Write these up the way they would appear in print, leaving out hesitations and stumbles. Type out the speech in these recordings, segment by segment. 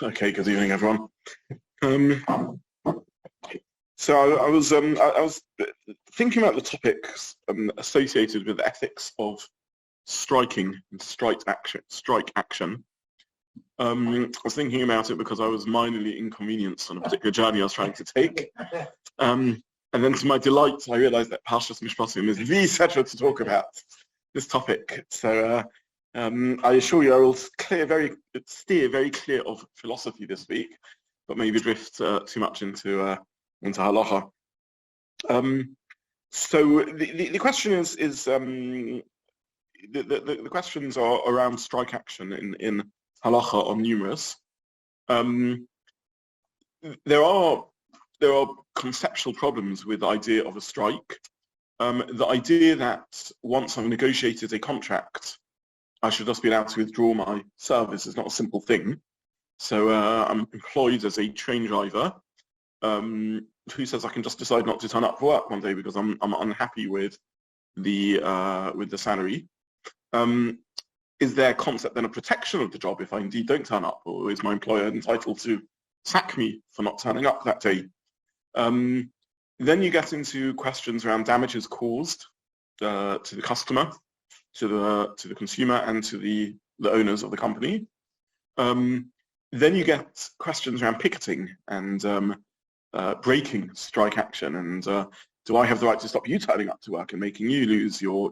Okay, good evening, everyone. So I was thinking about the topics associated with the ethics of striking and strike action. I was thinking about it because I was minorly inconvenienced on a particular journey I was trying to take. And then to my delight, I realized that Parsha Mishpatim is the setra to talk about this topic. So I assure you I will steer very clear of philosophy this week, but maybe drift too much into Halacha. So the question is the questions are around strike action in Halacha are numerous. There are conceptual problems with the idea of a strike. The idea that once I've negotiated a contract, I should just be allowed to withdraw my service is not a simple thing. So I'm employed as a train driver. Who says I can just decide not to turn up for work one day because I'm unhappy with the salary? Is there a concept then of protection of the job if I indeed don't turn up, or is my employer entitled to sack me for not turning up that day? Then you get into questions around damages caused to the customer, to the consumer, and to the owners of the company. Then you get questions around picketing and breaking strike action, and do I have the right to stop you turning up to work and making you lose your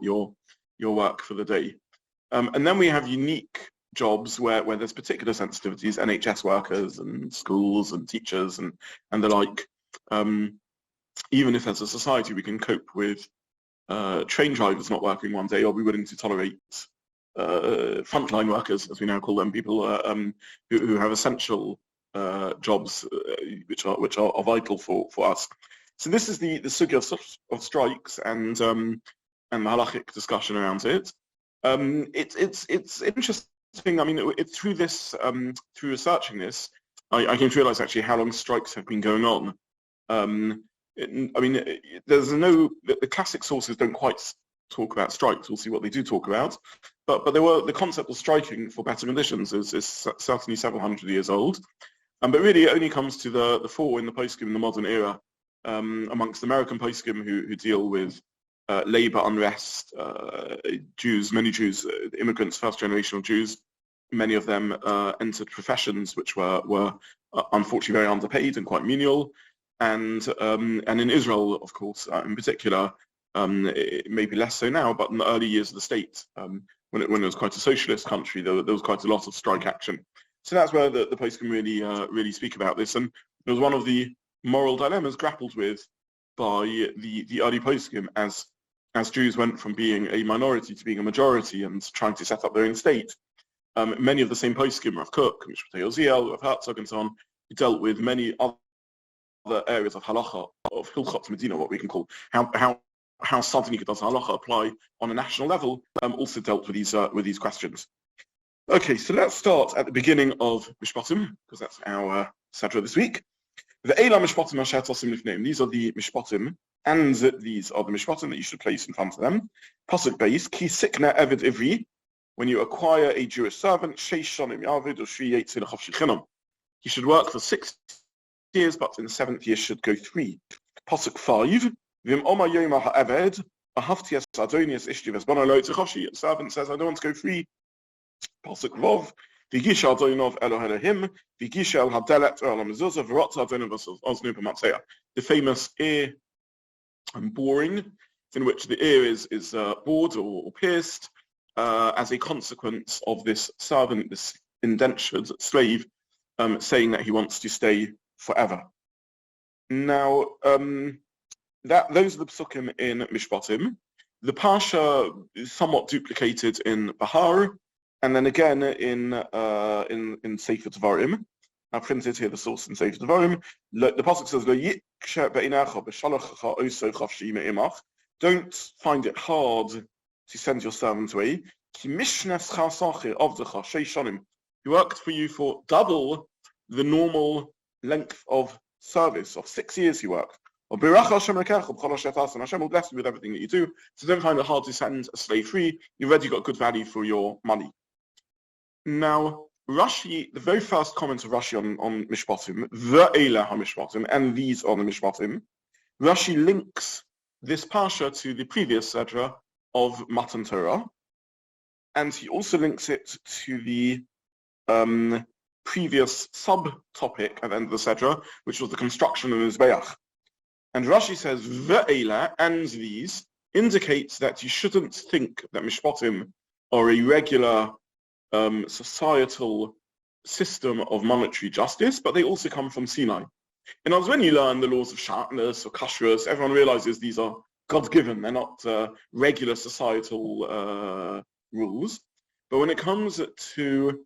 work for the day? And then we have unique jobs where there's particular sensitivities, NHS workers and schools and teachers and the like. Even if as a society we can cope with train drivers not working one day, or be willing to tolerate frontline workers, as we now call them, people who have essential jobs which are vital for us. So this is the sugya of strikes and the halachic discussion around it. It's interesting. I mean, through researching this, I came to realize actually how long strikes have been going on. I mean, the classic sources don't quite talk about strikes. We'll see what they do talk about, but the concept of striking for better conditions is certainly several hundred years old. But really, it only comes to the fore in the poskim in the modern era, amongst American poskim who deal with labor unrest, many Jews, immigrants, first generation of Jews. Many of them entered professions which were unfortunately very underpaid and quite menial. And in Israel, of course, in particular, it may be less so now, but in the early years of the state, when it was quite a socialist country, there was quite a lot of strike action. So that's where the poskim really speak about this, and it was one of the moral dilemmas grappled with by the early poskim as Jews went from being a minority to being a majority and trying to set up their own state. Many of the same poskim, Rav Kook, Mishpat Yoziel, Rav Herzog, and so on, who dealt with many other areas of halacha, of Hilchot Medina, what we can call how suddenly does halacha apply on a national level, also dealt with these questions. Okay, so let's start at the beginning of Mishpatim, because that's our Sedra this week. The Eila Mishpatim Asher Tosim Lifneim. These are the Mishpatim, and these are the Mishpatim that you should place in front of them. Pasuk Beis, Ki Sikna Eved Ivri, when you acquire a Jewish servant, Sheish Shonim Yavid or Shri Yetzil Chav Shechinam. He should work for 6 years, but in the 7th year should go 3. Pasuk 5, Vim Oma Yoma HaEved, Ahavtias Adonias Ishti Vesbana Lo Tzichavshi. The servant says, I don't want to go free. Pasuk Vov, Vigisha Adonov Elohim, Vigisha El Hadelet El Mezuzah, Verotza Adonov Osnu Pamatseya. The famous ear and boring, in which the ear is bored or pierced as a consequence of this servant, this indentured slave, saying that he wants to stay forever. Now, those are the psukim in Mishpatim. The Parsha is somewhat duplicated in Bahar, and then again in Sefer Devarim. I printed here the source in Sefer Devarim. The pasuk says, "Lo yikshe be'inecha b'shalachacha oso chavshi me'imach." Don't find it hard to send your servant away. Ki mishnas chasachi avdecha sheishanim. He worked for you for double the normal length of service of 6 years. He worked. Hashem will bless you with everything that you do. So don't find it hard to send a slave free. You've already got good value for your money. Now, Rashi, the very first comment of Rashi on Mishpatim, Ve'ela ha-Mishpatim, and these are the Mishpatim, Rashi links this Parsha to the previous Sedra of Matan Torah, and he also links it to the previous subtopic at the end of the Sedra, which was the construction of the Mizbeach. And Rashi says, Ve'ela, and these, indicates that you shouldn't think that Mishpatim are a regular societal system of monetary justice, but they also come from Sinai. In other words, when you learn the laws of sharpness or kashrus, everyone realizes these are God-given. They're not regular societal rules. But when it comes to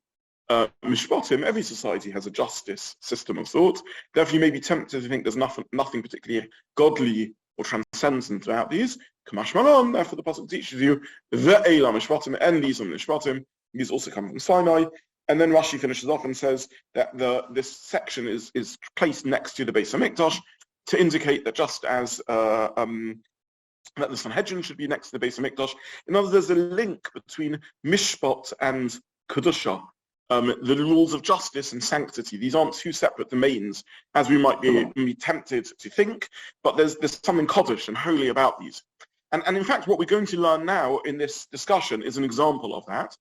Mishpatim, every society has a justice system of sorts. Therefore, you may be tempted to think there's nothing particularly godly or transcendent about these. Kamash Malon, therefore the Pasuk teaches you, Ve'ela Mishpatim, and these are Mishpatim. These also come from Sinai. And then Rashi finishes off and says that this section is placed next to the Beis HaMikdash to indicate that just as that the Sanhedrin should be next to the Beis HaMikdash, in other words, there's a link between Mishpat and Kedusha, the rules of justice and sanctity. These aren't two separate domains, as we might be tempted to think, but there's something Kodesh and holy about these. And in fact, what we're going to learn now in this discussion is an example of that,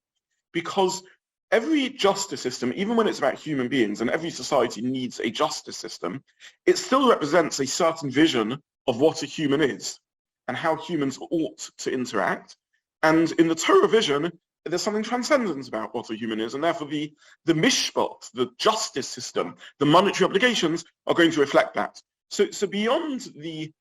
because every justice system, even when it's about human beings, and every society needs a justice system, it still represents a certain vision of what a human is and how humans ought to interact. And in the Torah vision, there's something transcendent about what a human is, and therefore the mishpat, the justice system, the monetary obligations are going to reflect that. So beyond the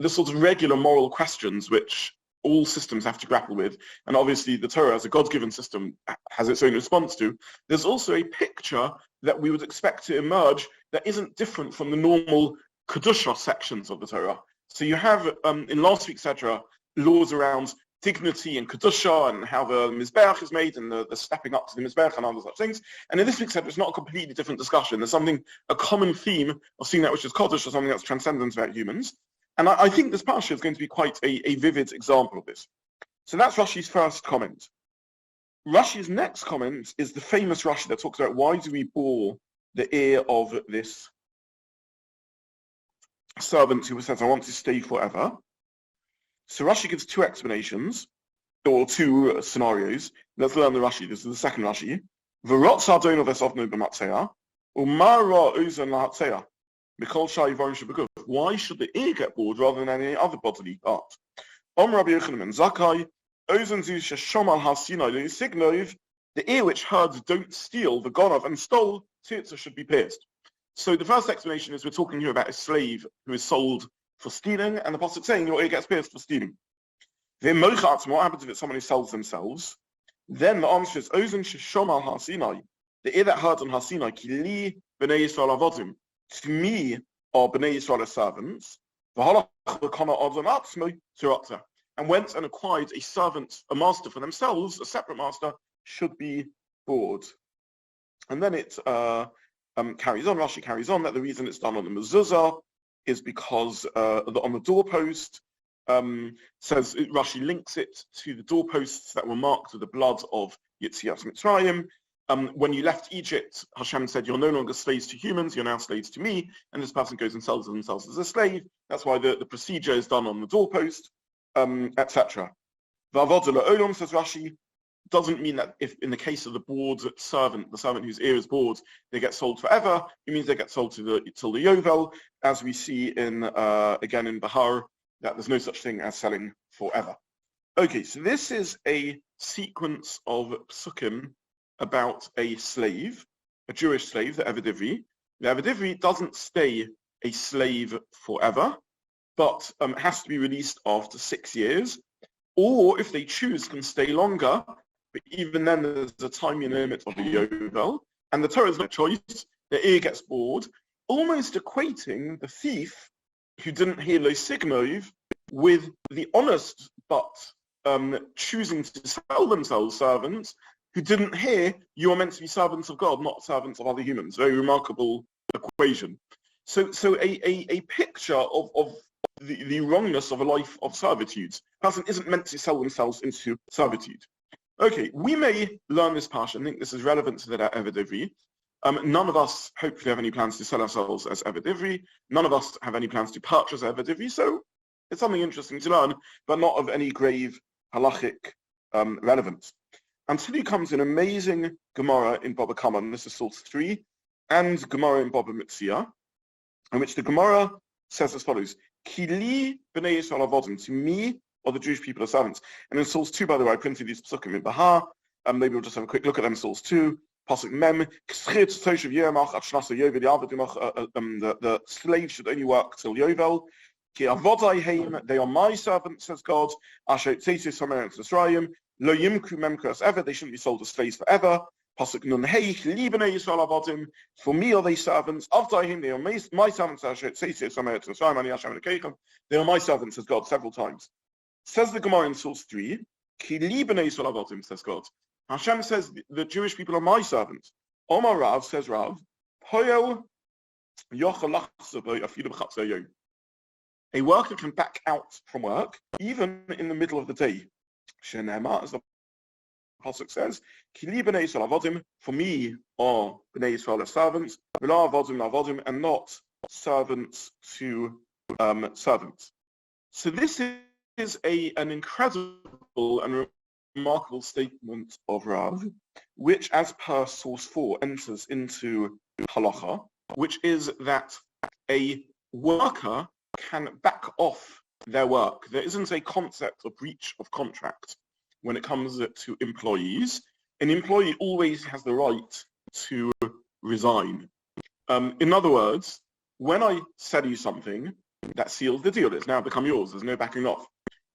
sort of regular moral questions which all systems have to grapple with, and obviously the Torah as a God-given system has its own response to, there's also a picture that we would expect to emerge that isn't different from the normal Kedusha sections of the Torah. So you have, in last week's Sedra, laws around dignity and Kedusha and how the Mizbeach is made and the stepping up to the Mizbeach and other such things. And in this week's Sedra, it's not a completely different discussion. There's a common theme of seeing that which is Kodesh or something that's transcendent about humans. And I think this Parsha is going to be quite a vivid example of this. So that's Rashi's first comment. Rashi's next comment is the famous Rashi that talks about why do we bore the ear of this servant who says, I want to stay forever. So Rashi gives two explanations, or two scenarios. Let's learn the Rashi. This is the second Rashi. V'rotz adon of esovno b'matzeya, u'mara uzon lahatzeya. Why should the ear get bored rather than any other bodily part? Rabbi Yochanan ben Zakkai, the ear which heard don't steal, the gonav and stole, tzitza should be pierced. So the first explanation is we're talking here about a slave who is sold for stealing, and the pasuk saying your ear gets pierced for stealing. What happens if it's someone who sells themselves? Then the answer is ozen sheshom al hasinai, the ear that heard on hasinai, ki li b'nei Yisrael avodim. To me are Bnei Yisrael servants, and went and acquired a servant, a master for themselves, a separate master, should be bored. And then it carries on, Rashi carries on, that the reason it's done on the mezuzah is because on the doorpost, says Rashi links it to the doorposts that were marked with the blood of Yetziat Mitzrayim. When you left Egypt, Hashem said, you're no longer slaves to humans, you're now slaves to me, and this person goes and sells themselves as a slave. That's why the procedure is done on the doorpost, etc. V'avodah la'olam, says Rashi, doesn't mean that if in the case of the bored servant, the servant whose ear is bored, they get sold forever. It means they get sold till the Yovel, as we see in again in Bahar, that there's no such thing as selling forever. Okay, so this is a sequence of psukim about a slave, a Jewish slave, the Eved Ivri. The Eved Ivri doesn't stay a slave forever, but has to be released after 6 years, or if they choose, can stay longer, but even then there's a time limit of a Yovel, and the Torah has no choice, the ear gets bored, almost equating the thief who didn't hear Lo Signov with the honest but choosing to sell themselves servants who didn't hear you are meant to be servants of God, not servants of other humans. Very remarkable equation. So a picture of the wrongness of a life of servitude. A person isn't meant to sell themselves into servitude. Okay, we may learn this Parsha. I think this is relevant to the Eved Ivri. None of us hopefully have any plans to sell ourselves as Eved Ivri. None of us have any plans to purchase Eved Ivri. So it's something interesting to learn, but not of any grave halachic relevance. Until he comes an amazing Gemara in Baba Kama, and this is source 3, and Gemara in Baba Mitzia, in which the Gemara says as follows: Kili b'nei Yisrael avodim, to me or the Jewish people are servants. And in source 2, by the way, I printed these psukim in Bahar, and maybe we'll just have a quick look at them. Source 2, pasuk mem, the slave should only work till Yovel. They are my servants, says God. Lo yimku memkos ever, they shouldn't be sold as slaves forever. Pasuk nun hey, for me are they servants. After him, they are my servants. They are my servants, says God several times. Says the Gemara in source 3, says God. Hashem says the Jewish people are my servants. Omar Rav, says Rav, a worker can back out from work even in the middle of the day. Shenema, as the Pasuk says, for me are Bnei Yisrael as servants, and not servants to servants. So this is an incredible and remarkable statement of Rav, which as per source 4 enters into Halacha, which is that a worker can back off their work. There isn't a concept of breach of contract when it comes to employees. An employee always has the right to resign. In other words, when I sell you something, that seals the deal. It's now become yours. There's no backing off.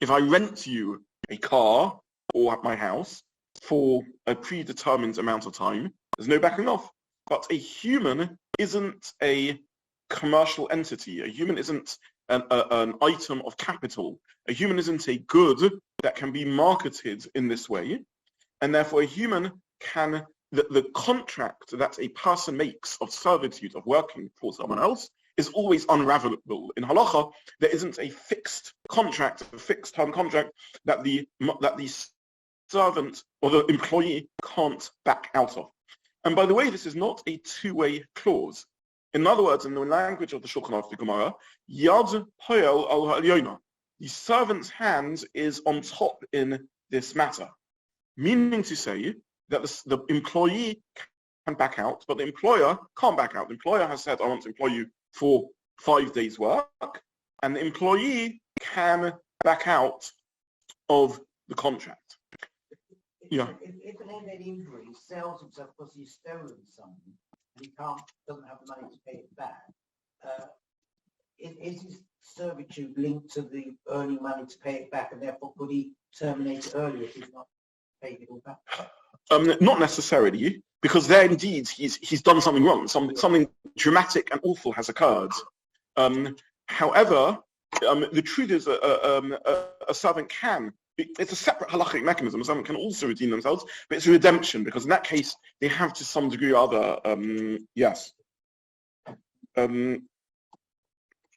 If I rent you a car or my house for a predetermined amount of time, there's no backing off. But a human isn't a commercial entity. A human isn't an item of capital. A human isn't a good that can be marketed in this way. And therefore a human can, the contract that a person makes of servitude, of working for someone else, is always unravelable. In Halacha, there isn't a fixed contract, a fixed term contract that the servant or the employee can't back out of. And by the way, this is not a two-way clause. In other words, in the language of the Shulchan Aruch, the Gemara, Yad Poel al Ha'elyona, the servant's hand is on top in this matter. Meaning to say that the employee can back out, but the employer can't back out. The employer has said, I want to employ you for 5 days' work, and the employee can back out of the contract. Yeah. If an end injury sells himself because he's stolen something and he doesn't have the money to pay it back, is his servitude linked to the earning money to pay it back, and therefore could he terminate it earlier if he's not paid it all back? Not necessarily, because there indeed he's done something wrong. Something dramatic and awful has occurred. However, the truth is a servant can. It's a separate halachic mechanism. A servant can also redeem themselves, but it's a redemption, because in that case they have to some degree or other. Yes.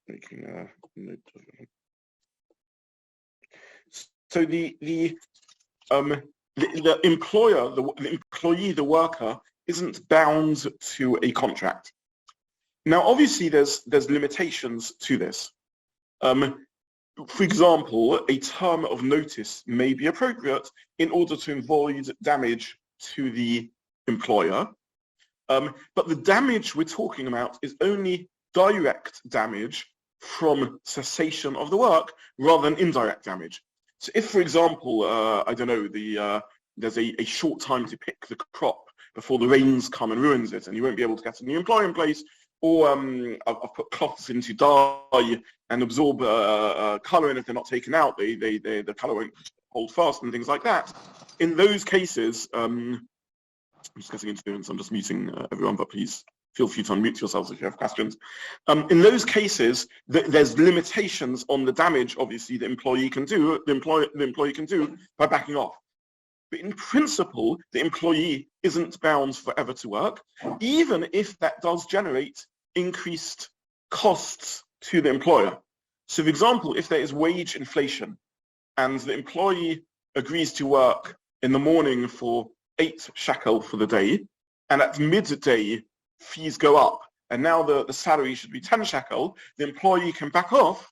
Making a note of it. So the employer, the employee, the worker isn't bound to a contract. Now, obviously, there's limitations to this. For example, a term of notice may be appropriate in order to avoid damage to the employer. But the damage we're talking about is only direct damage from cessation of the work rather than indirect damage. So if, for example, I don't know, there's a short time to pick the crop before the rains come and ruins it, and you won't be able to get a new employer in place, or I've put cloths into dye and absorb colour, and if they're not taken out, the colour won't hold fast and things like that. In those cases, I'm just getting into this, I'm just muting everyone, but please feel free to unmute yourselves if you have questions. In those cases, there's limitations on the damage, obviously, the employee can do, the employee can do by backing off. But in principle, the employee isn't bound forever to work, even if that does generate increased costs to the employer. So, for example, if there is wage inflation and the employee agrees to work in the morning for 8 shekel for the day, and at midday fees go up, and now the salary should be 10 shekel, the employee can back off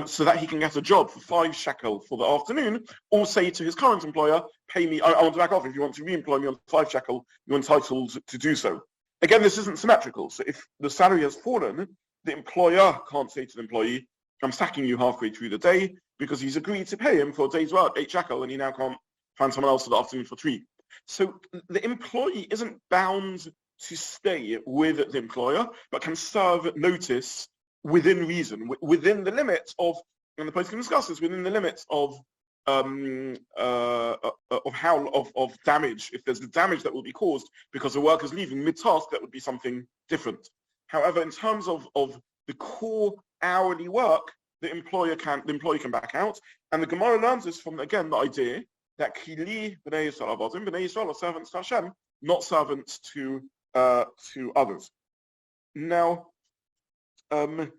so that he can get a job for 5 shekel for the afternoon, or say to his current employer, pay me, I want to back off. If you want to re-employ me on 5 shekel, you're entitled to do so. Again, this isn't symmetrical. So if the salary has fallen, the employer can't say to the employee, I'm sacking you halfway through the day, because he's agreed to pay him for a day's work, 8 shekel, and he now can't find someone else for the afternoon for 3. So the employee isn't bound to stay with the employer, but can serve notice within reason, within the limits of, and the post can discuss this, within the limits of damage. If there's the damage that will be caused because the worker's leaving mid-task, that would be something different. However, in terms of the core hourly work, the employee can back out. And the Gemara learns this from, again, the idea that Kili B'nai Yisrael Avodim, B'nai Yisrael are servants to Hashem, not servants to others. Now, the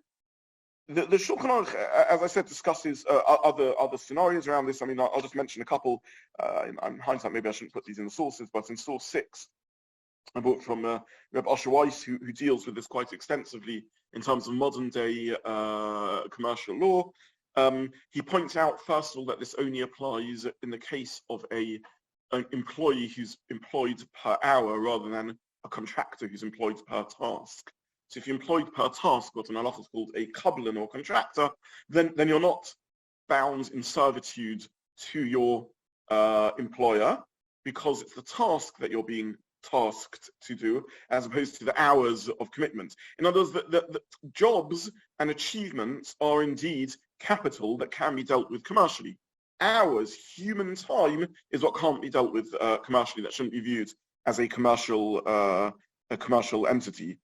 Shulchan Aruch, as I said, discusses other scenarios around this. I mean, I'll just mention a couple. In hindsight, maybe I shouldn't put these in the sources, but in source 6, I brought from Rabbi Asher Weiss, who deals with this quite extensively in terms of modern day commercial law. He points out, first of all, that this only applies in the case of an employee who's employed per hour rather than a contractor who's employed per task. So if you're employed per task, what in Halacha is called a kabbalan or contractor, then you're not bound in servitude to your employer, because it's the task that you're being tasked to do, as opposed to the hours of commitment. In other words, the jobs and achievements are indeed capital that can be dealt with commercially. Hours, human time, is what can't be dealt with commercially. That shouldn't be viewed as a commercial entity.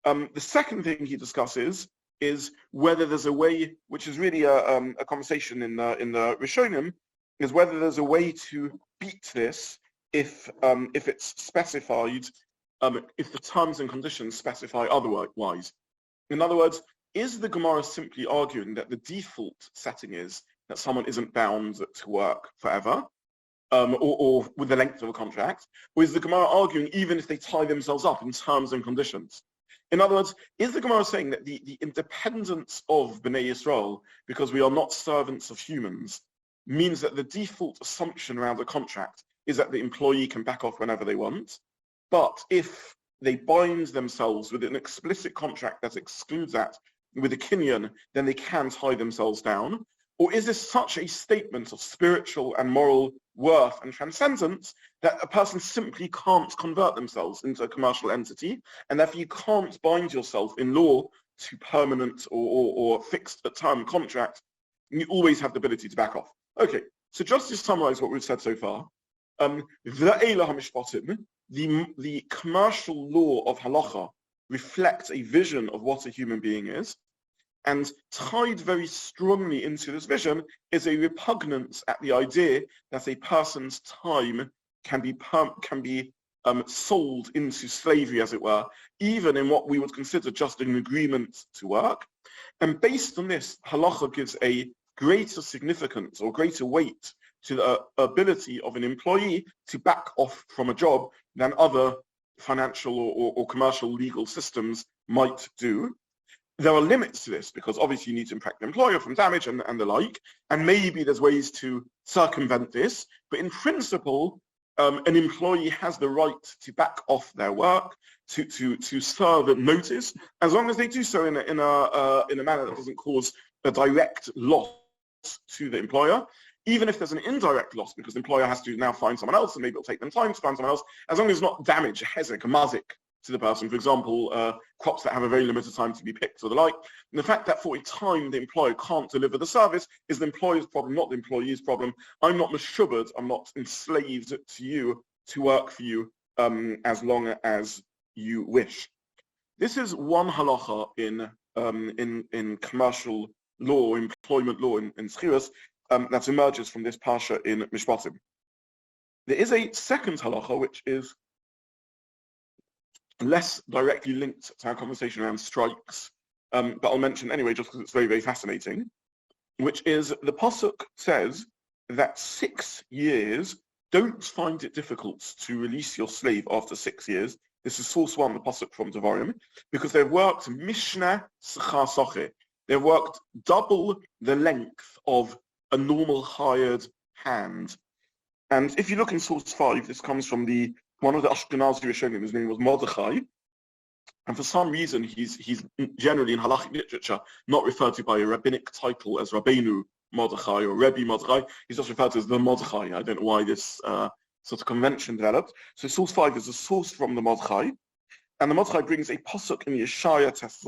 The second thing he discusses is whether there's a way, which is really a conversation in the Rishonim, is whether there's a way to beat this if it's specified, if the terms and conditions specify otherwise. In other words, is the Gemara simply arguing that the default setting is that someone isn't bound to work forever, or with the length of a contract, or is the Gemara arguing even if they tie themselves up in terms and conditions? In other words, is the Gemara saying that the independence of Bnei Yisrael, because we are not servants of humans, means that the default assumption around a contract is that the employee can back off whenever they want, but if they bind themselves with an explicit contract that excludes that, with a kinyan, then they can tie themselves down? Or is this such a statement of spiritual and moral worth and transcendence that a person simply can't convert themselves into a commercial entity, and therefore you can't bind yourself in law to permanent or fixed term contract, and you always have the ability to back off? Okay, so just to summarize what we've said so far, the commercial law of Halacha reflects a vision of what a human being is, and tied very strongly into this vision is a repugnance at the idea that a person's time can be sold into slavery, as it were, even in what we would consider just an agreement to work. And based on this, Halacha gives a greater significance or greater weight to the ability of an employee to back off from a job than other financial or commercial legal systems might do. There are limits to this, because obviously you need to protect the employer from damage and the like, and maybe there's ways to circumvent this, but in principle, an employee has the right to back off their work, to serve notice, as long as they do so in a manner that doesn't cause a direct loss to the employer. Even if there's an indirect loss, because the employer has to now find someone else, and maybe it'll take them time to find someone else, as long as it's not damage, a hezek, a mazik to the person. For example, crops that have a very limited time to be picked or the like. And the fact that for a time the employer can't deliver the service is the employer's problem, not the employee's problem. I'm not mishubad, I'm not enslaved to you to work for you as long as you wish. This is one halacha in commercial law, employment law in shiur, that emerges from this Parsha in Mishpatim. There is a second halacha which is less directly linked to our conversation around strikes, but I'll mention anyway just because it's very, very fascinating, which is the Pasuk says that 6 years don't find it difficult to release your slave after 6 years. This is source 1, the pasuk from Devarim, because they've worked Mishnah Sechar Soche. They've worked double the length of a normal hired hand. And if you look in source 5, this comes from one of the Ashkenazi Rishonim, his name was Mordechai. And for some reason, he's generally in Halachic literature not referred to by a rabbinic title as Rabbeinu Mordechai or Rebbe Mordechai. He's just referred to as the Mordechai. I don't know why this sort of convention developed. So source 5 is a source from the Mordechai. And the Mordechai brings a pasuk in Yeshaya Tes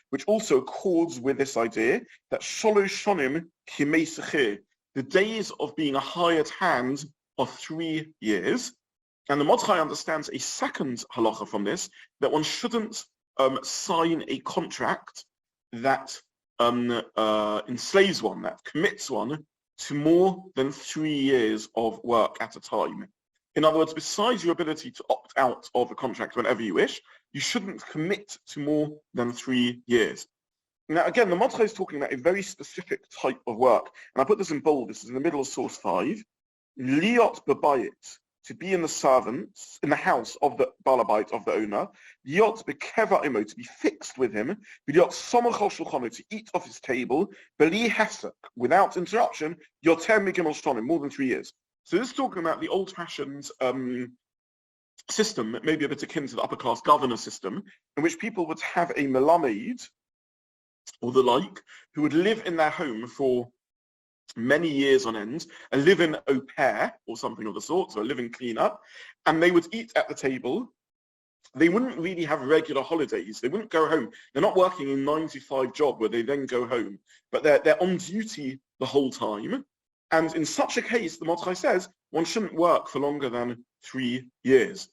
which also accords with this idea that Sholosh Shonim Kimei Sechir, the days of being a hired hand are 3 years. And the Mordechai understands a second halacha from this, that one shouldn't sign a contract that enslaves one, that commits one to more than 3 years of work at a time. In other words, besides your ability to opt out of a contract whenever you wish, you shouldn't commit to more than 3 years. Now, again, the Mordechai is talking about a very specific type of work. And I put this in bold. This is in the middle of source 5. Liot bebayit, to be in the house of the balabait, of the owner. Liot bekeva imo, to be fixed with him. Liot somach al shulchano, to eat off his table. Beli hefsek, without interruption. Yoter migimel shtonim, more than 3 years. So this is talking about the old-fashioned system, maybe a bit akin to the upper-class governor system, in which people would have a melamed, or the like, who would live in their home for many years on end, a live-in au pair, or something of the sort, so a living cleaner, and they would eat at the table. They wouldn't really have regular holidays. They wouldn't go home. They're not working a 9-to-5 job where they then go home, but they're on duty the whole time. And in such a case, the Mordechai says, one shouldn't work for longer than 3 years.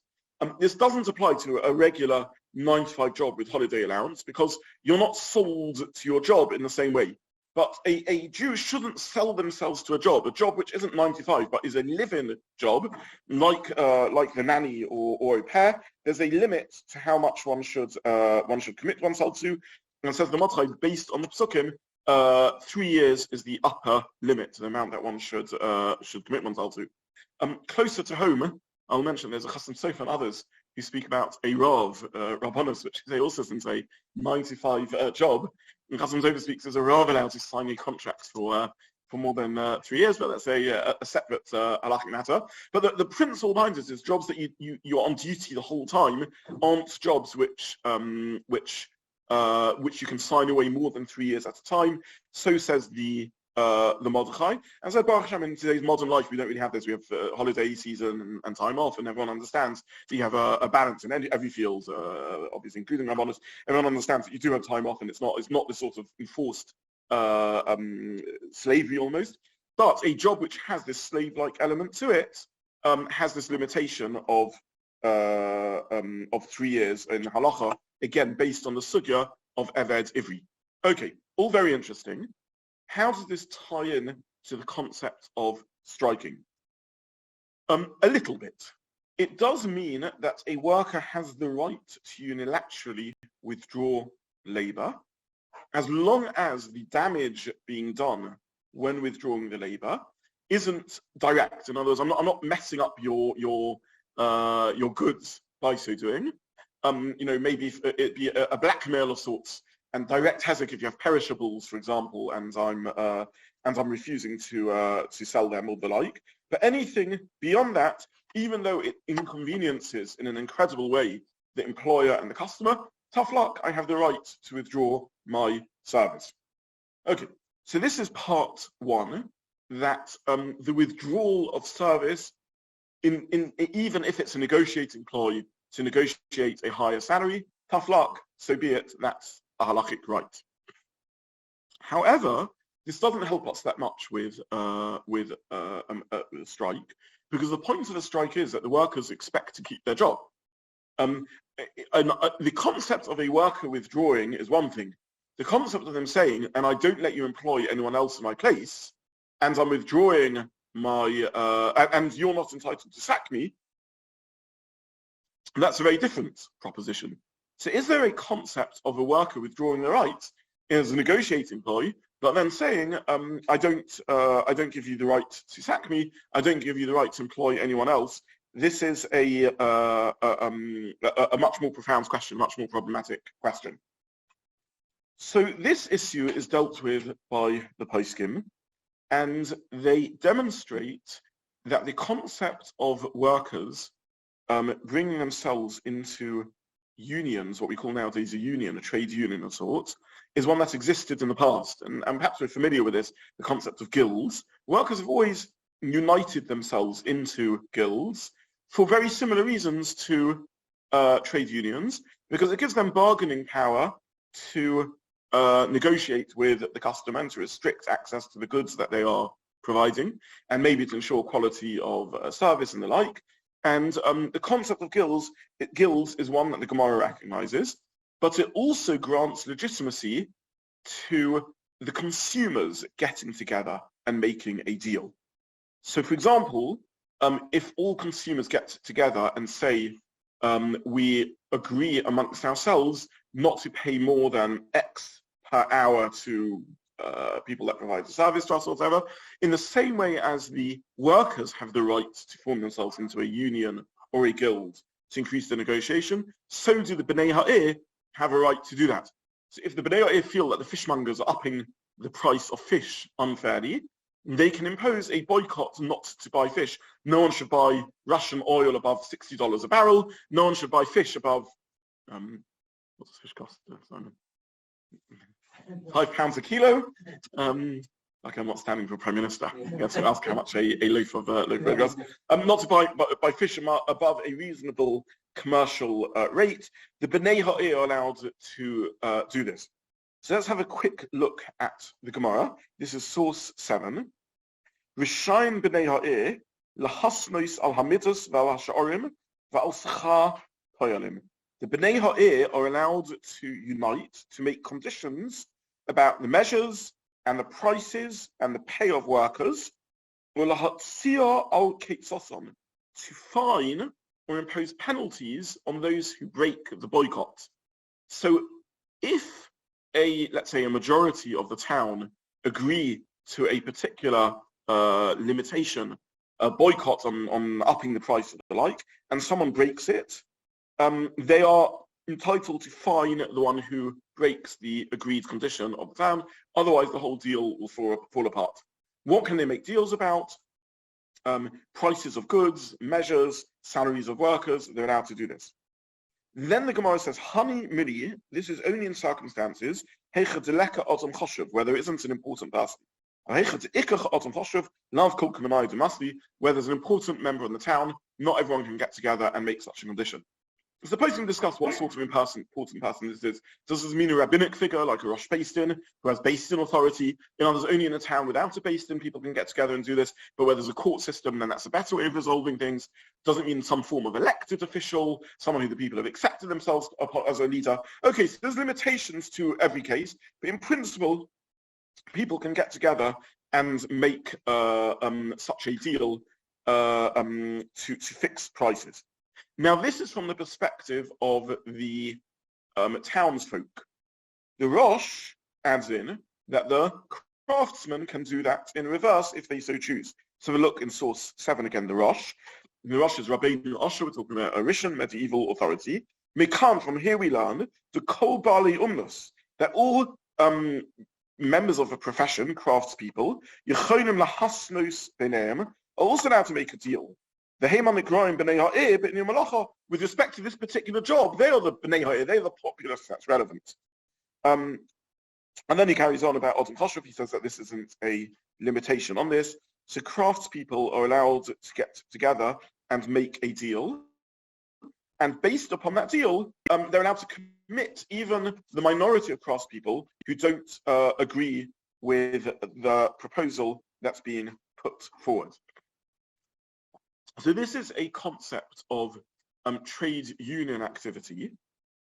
This doesn't apply to a regular 9-to-5 job with holiday allowance, because you're not sold to your job in the same way. But a Jew shouldn't sell themselves to a job which isn't 9-to-5, but is a live-in job, like the nanny or au pair. There's a limit to how much one should commit oneself to. And it says the Mordechai, based on the Psukim, 3 years is the upper limit to the amount that one should commit oneself to. Closer to home, I'll mention there's a Chasam Sofer and others who speak about a Rav, Rabbanos, which they also since a 9-to-5 job. And Chasam Sofer speaks as a Rav allowed to sign a contract for more than 3 years, but that's a separate halachic matter. But the principle behind this is jobs that you're on duty the whole time aren't jobs which you can sign away more than 3 years at a time. So says the Mordechai. And so Baruch Hashem, in today's modern life, we don't really have this. We have holiday season and time off, and everyone understands that you have a balance in every field, obviously including Rabbanos. Everyone understands that you do have time off, and it's not this sort of enforced slavery almost. But a job which has this slave-like element to it has this limitation of 3 years in Halacha, again based on the sugya of Eved Ivri. Okay, all very interesting. How does this tie in to the concept of striking? A little bit. It does mean that a worker has the right to unilaterally withdraw labor, as long as the damage being done when withdrawing the labor isn't direct. In other words, I'm not messing up your goods by so doing. Maybe it be a blackmail of sorts, and direct hezek if you have perishables, for example, and I'm refusing to sell them or the like. But anything beyond that, even though it inconveniences in an incredible way the employer and the customer, tough luck, I have the right to withdraw my service. Okay, so this is part one, that the withdrawal of service, even if it's a negotiating ploy to negotiate a higher salary, tough luck, so be it, that's a halachic right. However, this doesn't help us that much with a strike, because the point of a strike is that the workers expect to keep their job. The concept of a worker withdrawing is one thing. The concept of them saying, and I don't let you employ anyone else in my place, and I'm withdrawing my, and you're not entitled to sack me, that's a very different proposition. So is there a concept of a worker withdrawing their rights as a negotiating ploy, but then saying, I don't give you the right to sack me, I don't give you the right to employ anyone else. This is a much more profound question, much more problematic question. So this issue is dealt with by the poskim, and they demonstrate that the concept of workers bringing themselves into unions, what we call nowadays a union, a trade union of sorts, is one that existed in the past. And perhaps we're familiar with this, the concept of guilds. Workers have always united themselves into guilds for very similar reasons to trade unions, because it gives them bargaining power to negotiate with the customer and to restrict access to the goods that they are providing, and maybe to ensure quality of service and the like. And the concept of guilds is one that the Gemara recognizes, but it also grants legitimacy to the consumers getting together and making a deal. So, for example, if all consumers get together and say, we agree amongst ourselves not to pay more than X per hour to people that provide the service to us or whatever, in the same way as the workers have the right to form themselves into a union or a guild to increase the negotiation, so do the Bnei Ha'ir have a right to do that. So if the Bnei Ha'ir feel that the fishmongers are upping the price of fish unfairly, they can impose a boycott not to buy fish. No one should buy Russian oil above $60 a barrel. No one should buy fish above, what's the fish cost, Simon? £5 a kilo. Like I'm not standing for Prime Minister. You have to ask how much a loaf of bread costs. Not to buy fish above a reasonable commercial rate. The Bnei Ha'ir are allowed to do this. So let's have a quick look at the Gemara. This is source 7. Rishayin Bnei Ha'ir lahasnois al hamidus v'al hasha'orim v'al sachar poyalim. The Bnei Ha'ir are allowed to unite to make conditions about the measures and the prices and the pay of workers, to fine or impose penalties on those who break the boycott. So if let's say a majority of the town agree to a particular limitation, a boycott on upping the price of the like, and someone breaks it, they are entitled to fine the one who breaks the agreed condition of the town. Otherwise, the whole deal will fall apart. What can they make deals about? Prices of goods, measures, salaries of workers. They're allowed to do this. Then the Gemara says, Hani mili, this is only in circumstances, where there isn't an important person. Where there's an important member in the town, not everyone can get together and make such a condition. So the poskim discuss what sort of important person this is. Does this mean a rabbinic figure like a Rosh Beis Din who has Beis Din authority? In others, only in a town without a Beis Din people can get together and do this, but where there's a court system, then that's a better way of resolving things. Doesn't mean some form of elected official, someone who the people have accepted themselves as a leader. Okay, so there's limitations to every case, but in principle, people can get together and make such a deal to fix prices. Now, this is from the perspective of the townsfolk. The Rosh adds in that the craftsmen can do that in reverse if they so choose. So we look in source 7 again, the Rosh. The Rosh is Rabbi Zobin, we're talking about a Rishon medieval authority. Mekan, from here we learn, the Kol Bali Umnus, that all members of a profession, craftspeople, Yechonim lahasnos beneim, are also allowed to make a deal. The Heiman Nigroim Bnei Ha'ir, but in Malacha, with respect to this particular job, they are the Bnei Ha'ir, they are the populace that's relevant. And then he carries on about Odin Choshev. He says that this isn't a limitation on this. So craftspeople are allowed to get together and make a deal. And based upon that deal, they're allowed to commit even the minority of craftspeople who don't agree with the proposal that's being put forward. So this is a concept of trade union activity,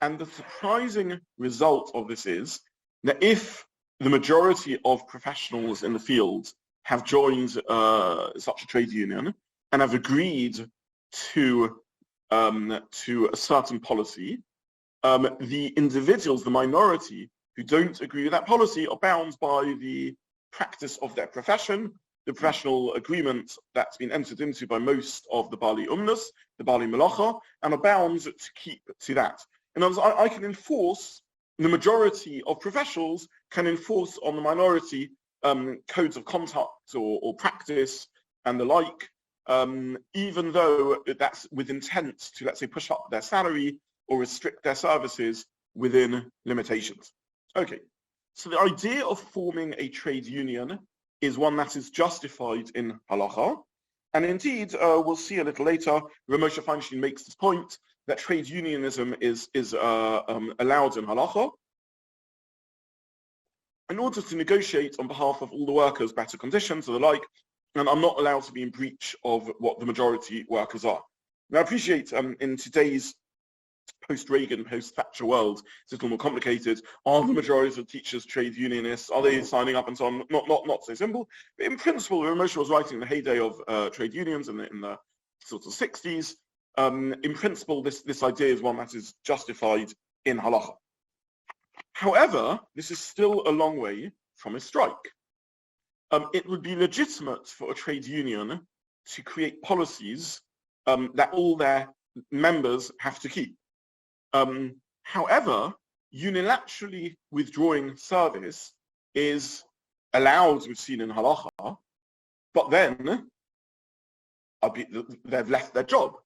and the surprising result of this is that if the majority of professionals in the field have joined such a trade union and have agreed to a certain policy, the individuals, the minority who don't agree with that policy are bound by the practice of their profession, the professional agreement that's been entered into by most of the Bali Umnus, the Bali Malacha, and are bound to keep to that. In other words, I can enforce, the majority of professionals can enforce on the minority codes of conduct or practice and the like, even though that's with intent to, let's say, push up their salary or restrict their services within limitations. Okay, so the idea of forming a trade union is one that is justified in Halacha, and indeed, we'll see a little later, Moshe Feinstein makes this point that trade unionism is allowed in Halacha in order to negotiate on behalf of all the workers better conditions or the like, and I'm not allowed to be in breach of what the majority workers are. Now, I appreciate in today's post-Reagan, post-Thatcher world, it's a little more complicated. Are the majority of teachers trade unionists? Are they signing up and so on? Not so simple. But in principle, Moshe was writing in the heyday of trade unions in the sort of 60s. In principle, this idea is one that is justified in Halacha. However, this is still a long way from a strike. It would be legitimate for a trade union to create policies that all their members have to keep. However, unilaterally withdrawing service is allowed, we've seen in Halacha, but then they've left their job.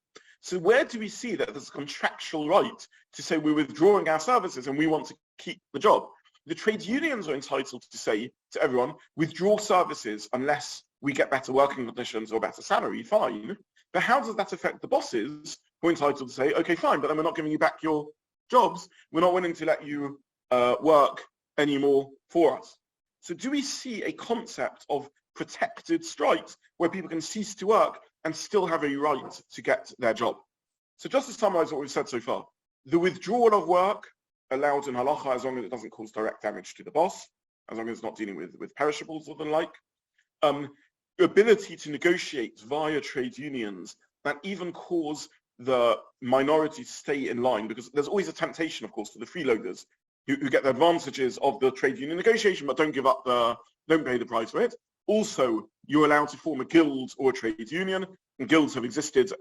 So where do we see that there's a contractual right to say we're withdrawing our services and we want to keep the job? The trade unions are entitled to say to everyone, withdraw services unless we get better working conditions or better salary, fine. But how does that affect the bosses who are entitled to say, okay, fine, but then we're not giving you back your jobs. We're not willing to let you work anymore for us. So do we see a concept of protected strikes where people can cease to work and still have a right to get their job? So just to summarize what we've said so far, the withdrawal of work allowed in Halacha as long as it doesn't cause direct damage to the boss, as long as it's not dealing with perishables or the like. Ability to negotiate via trade unions that even cause the minority to stay in line, because there's always a temptation, of course, for the freeloaders who get the advantages of the trade union negotiation but don't pay the price for it. Also, you're allowed to form a guild or a trade union, and guilds have existed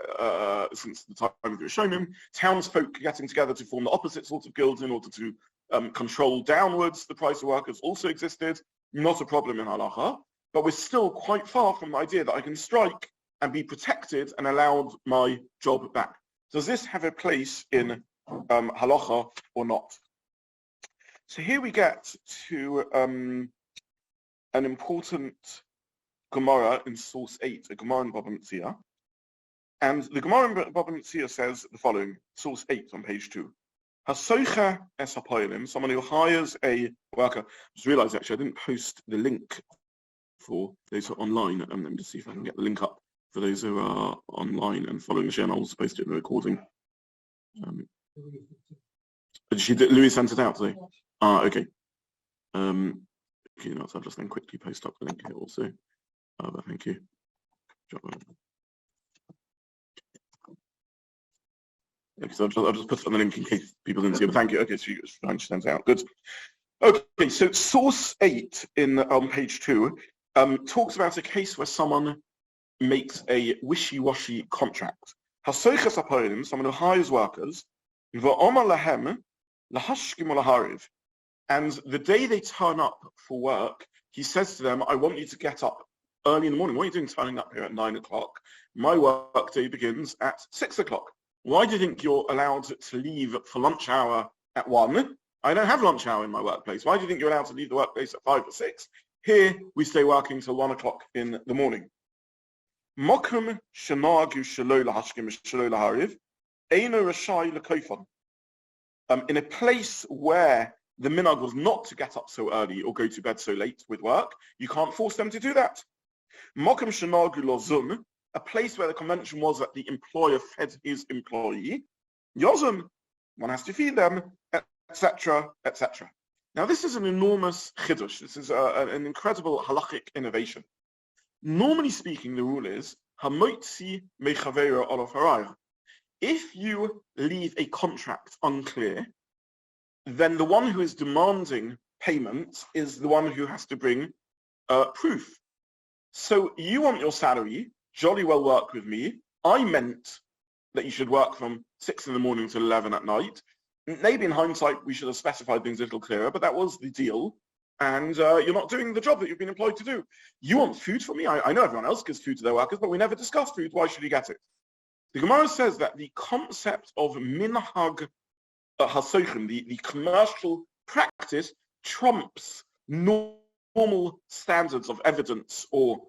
since the time of the Rishonim. Townsfolk getting together to form the opposite sorts of guilds in order to control downwards the price of workers also existed. Not a problem in Halacha, but we're still quite far from the idea that I can strike and be protected and allowed my job back. Does this have a place in Halacha or not? So here we get to an important Gemara in source 8, a Gemara in Baba Metzia. And the Gemara in Baba Metzia says the following, source 8 on page 2. Hasoicha es hapoilim, someone who hires a worker. Just realised actually I didn't post the link for those who are online. Let me just see if I can get the link up for those who are online and following the channel. I was supposed to do the recording. Louis sent it out today. Okay. Okay, so I'll just then quickly post up the link here also. But thank you. Okay, so I'll just put on the link in case people didn't see it. But thank you. Okay, so she sends it out. Good. Okay, so source 8 on page 2 talks about a case where someone makes a wishy-washy contract. Someone who hires workers, and the day they turn up for work, he says to them, I want you to get up early in the morning. What are you doing turning up here at 9 o'clock? My work day begins at 6 o'clock. Why do you think you're allowed to leave for lunch hour at 1? I don't have lunch hour in my workplace. Why do you think you're allowed to leave the workplace at 5 or 6? Here, we stay working till 1 o'clock in the morning. Mokum shenagu shelo lahashkim shelo lahariv, eino rashai lekofon. In a place where the minhag was not to get up so early or go to bed so late with work, you can't force them to do that. Mokum shenagu lozum, a place where the convention was that the employer fed his employee, yozum, one has to feed them, etc., etc. Now, this is an enormous chiddush. This is an incredible halachic innovation. Normally speaking, the rule is hamotzi mechaveira olav harayah. If you leave a contract unclear, then the one who is demanding payment is the one who has to bring proof. So you want your salary, jolly well work with me. I meant that you should work from 6 in the morning till 11 at night. Maybe in hindsight we should have specified things a little clearer, but that was the deal. And you're not doing the job that you've been employed to do. You want food from me? I know everyone else gives food to their workers, but we never discuss food. Why should you get it? The Gemara says that the concept of minhag hasochim, the commercial practice, trumps normal standards of evidence or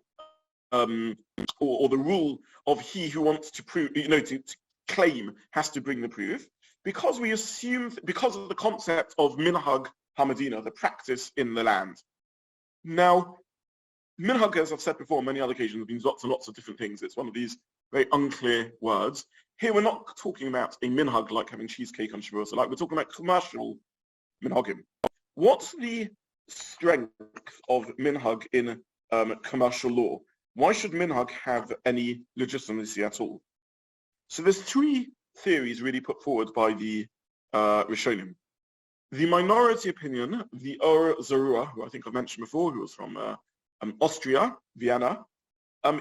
the rule of he who wants to prove, to claim has to bring the proof, because we assume, because of the concept of minhag hamadina, the practice in the land. Now, minhag, as I've said before on many other occasions, means lots and lots of different things. It's one of these very unclear words. Here we're not talking about a minhag like having cheesecake on Shavuot, like we're talking about commercial minhagim. What's the strength of minhag in commercial law? Why should minhag have any legitimacy at all? So there's three theories really put forward by the Rishonim. The minority opinion, the Or Zarua, who I think I've mentioned before, who was from Austria, Vienna,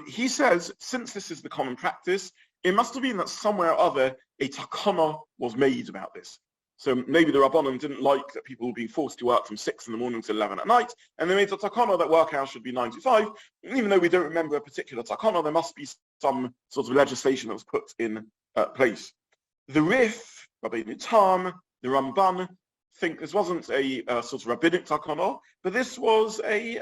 he says, since this is the common practice, it must have been that somewhere or other a takana was made about this. So maybe the Rabbanim didn't like that people were being forced to work from 6 in the morning to 11 at night, and they made a takana that work hours should be 9 to 5. Even though we don't remember a particular takana, there must be some sort of legislation that was put in place. The Rif, Rabbi Tam, the Ramban think this wasn't a sort of rabbinic takana, but this was a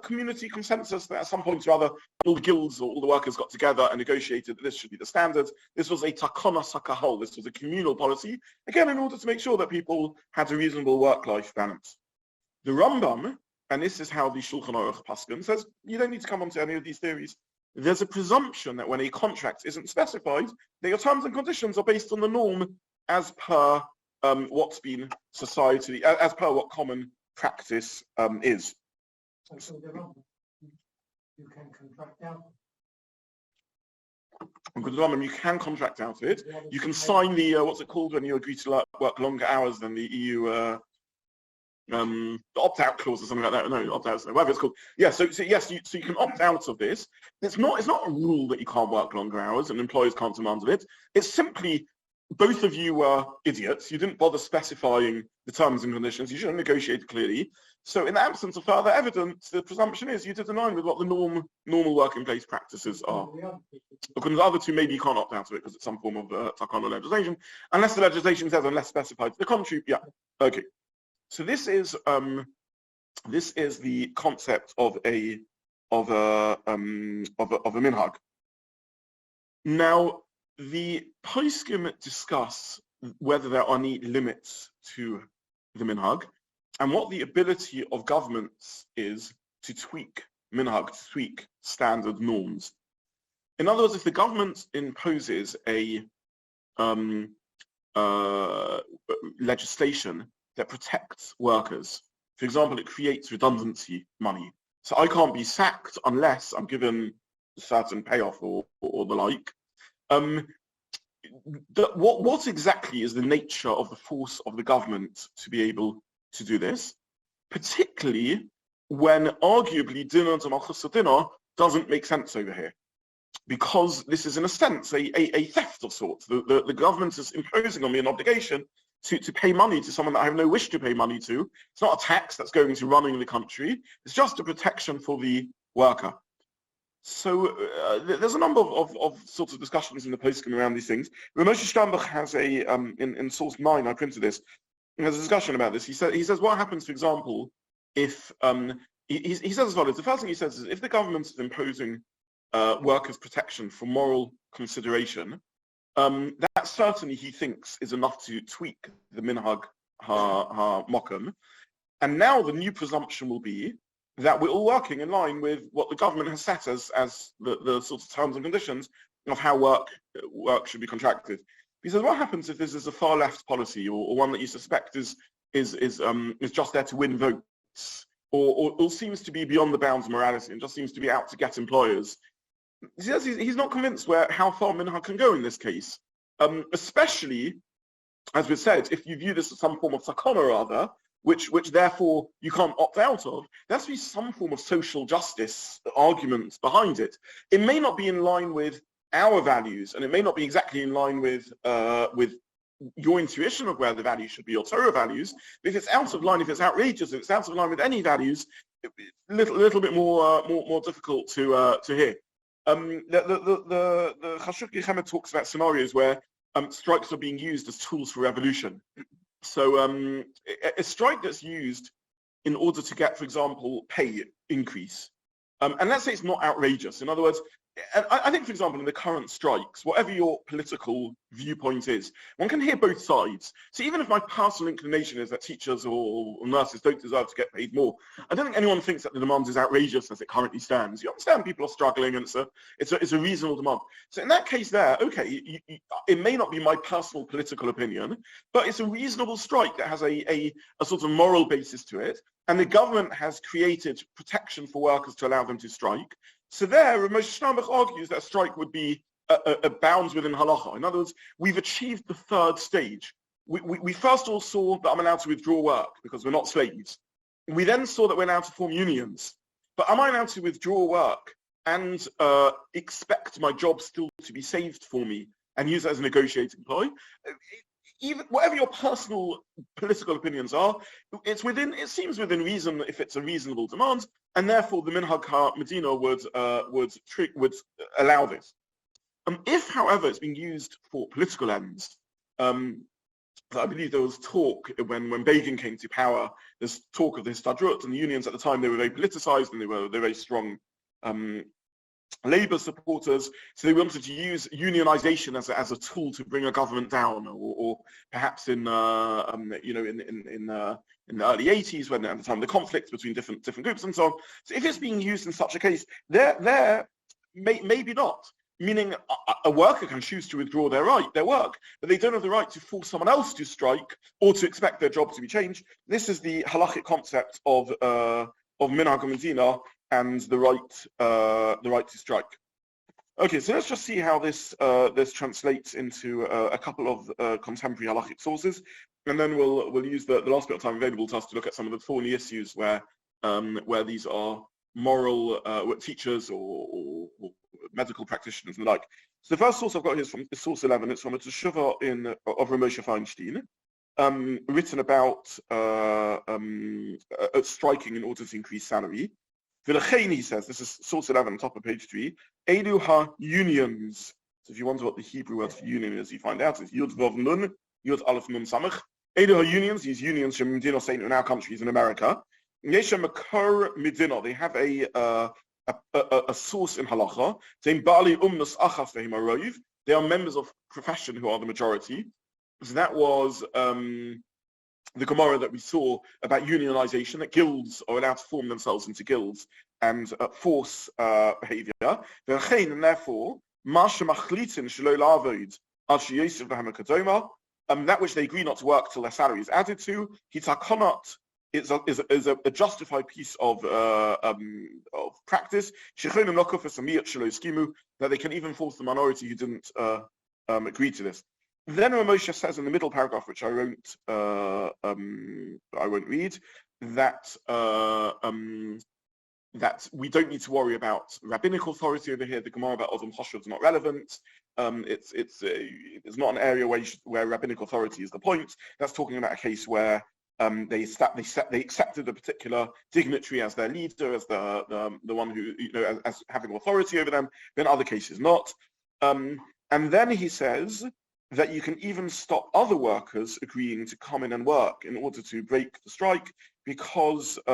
community consensus that at some point or other, all the guilds or all the workers got together and negotiated that this should be the standard. This was a takana sakahol. This was a communal policy, again, in order to make sure that people had a reasonable work-life balance. The Rambam, and this is how the Shulchan Aruch Paskin says, you don't need to come onto any of these theories. There's a presumption that when a contract isn't specified, that your terms and conditions are based on the norm as per what's been society, as per what common practice is. So the Rambam, you can contract out. You can contract out of it. You can sign the what's it called when you agree to work longer hours than the EU the opt-out clause or something like that. No, opt-out, whatever it's called. Yeah. So yes, you can opt out of this. It's not a rule that you can't work longer hours and employers can't demand of it. It's simply both of you were idiots. You didn't bother specifying the terms and conditions. You should have negotiated clearly. So in the absence of further evidence, the presumption is you did in line with what the normal working place practices are. Because the other two, maybe you can't opt out of it because it's some form of takana legislation, unless the legislation says unless specified to the contrary. Yeah. Okay. So this is the concept of a minhag. Now, the poskim discuss whether there are any limits to the minhag and what the ability of governments is to tweak minhag, to tweak standard norms. In other words, if the government imposes a legislation that protects workers, for example, it creates redundancy money. So I can't be sacked unless I'm given a certain payoff or the like. What exactly is the nature of the force of the government to be able to do this, particularly when arguably Dina DeMalchusa doesn't make sense over here, because this is in a sense a theft of sorts. The government is imposing on me an obligation to pay money to someone that I have no wish to pay money to. It's not a tax that's going to running the country. It's just a protection for the worker. So there's a number of sorts of discussions in the postscript around these things. Moshe Steinbach has in source 9, I printed this, he has a discussion about this. He says what happens, for example, if he says as follows. The first thing he says is if the government is imposing workers' protection for moral consideration, that certainly he thinks is enough to tweak the minhag ha-mokum. And now the new presumption will be that we're all working in line with what the government has set as the sorts of terms and conditions of how work should be contracted. He says, what happens if this is a far left policy or one that you suspect is just there to win votes or seems to be beyond the bounds of morality and just seems to be out to get employers? He says he's not convinced how far minhag can go in this case, especially as we said, if you view this as some form of sakana or other, which therefore you can't opt out of, there has to be some form of social justice arguments behind it. It may not be in line with our values, and it may not be exactly in line with your intuition of where the values should be, or Torah values. But if it's out of line, if it's outrageous, if it's out of line with any values, it's a little bit more difficult to hear. The Halachic Chemet talks about scenarios where strikes are being used as tools for revolution. So a strike that's used in order to get, for example, pay increase, and let's say it's not outrageous. In other words, I think, for example, in the current strikes, whatever your political viewpoint is, one can hear both sides. So even if my personal inclination is that teachers or nurses don't deserve to get paid more, I don't think anyone thinks that the demand is outrageous as it currently stands. You understand people are struggling, and it's a reasonable demand. So in that case there, okay, it may not be my personal political opinion, but it's a reasonable strike that has a sort of moral basis to it, and the government has created protection for workers to allow them to strike. So there, Moshe Steinbach argues that a strike would be a bounds within halacha. In other words, we've achieved the third stage. We first all saw that I'm allowed to withdraw work because we're not slaves. We then saw that we're allowed to form unions. But am I allowed to withdraw work and expect my job still to be saved for me and use it as a negotiating ploy? Even whatever your personal political opinions are, it seems within reason if it's a reasonable demand, and therefore the Minhag Medina would allow this. If, however, it's being used for political ends, I believe there was talk when Begin came to power. There's talk of the Histadrut and the unions at the time. They were very politicized and they're very strong Labour supporters, so they wanted to use unionization as a tool to bring a government down, or perhaps in the early 80s, when at the time of the conflict between different groups and so on. So if it's being used in such a case, maybe not. Meaning a worker can choose to withdraw their work, but they don't have the right to force someone else to strike or to expect their job to be changed. This is the halachic concept of Minhag Medina and the right to strike. Okay, so let's just see how this translates into a couple of contemporary halachic sources, and then we'll use the last bit of time available to us to look at some of the thorny issues where these are moral teachers or medical practitioners and the like. So the first source I've got here is from source 11. It's from a teshuva of Ramosha Feinstein, written about striking in order to increase salary. He says, this is source 11, top of page 3, Elu ha-unions. So if you wonder what the Hebrew word for union is, you find out it's Yud Vav Nun, Yud Aleph Nun Samach. Elu ha-unions, these unions from Medina Saint in our countries in America. Yesha Makar Medina, they have a source in Halacha. They are members of profession who are the majority. So that was the Gemara that we saw about unionization, that guilds are allowed to form themselves into guilds and force behavior. And therefore, that which they agree not to work till their salary is added to, is a justified piece of practice, that they can even force the minority who didn't agree to this. Then Ramosha says in the middle paragraph, which I won't read, that we don't need to worry about rabbinic authority over here. The Gemara about Odom Choshev is not relevant. It's not an area where rabbinic authority is the point. That's talking about a case where they accepted a particular dignitary as their leader, as the one who, as having authority over them. But in other cases, not. And then he says that you can even stop other workers agreeing to come in and work in order to break the strike because they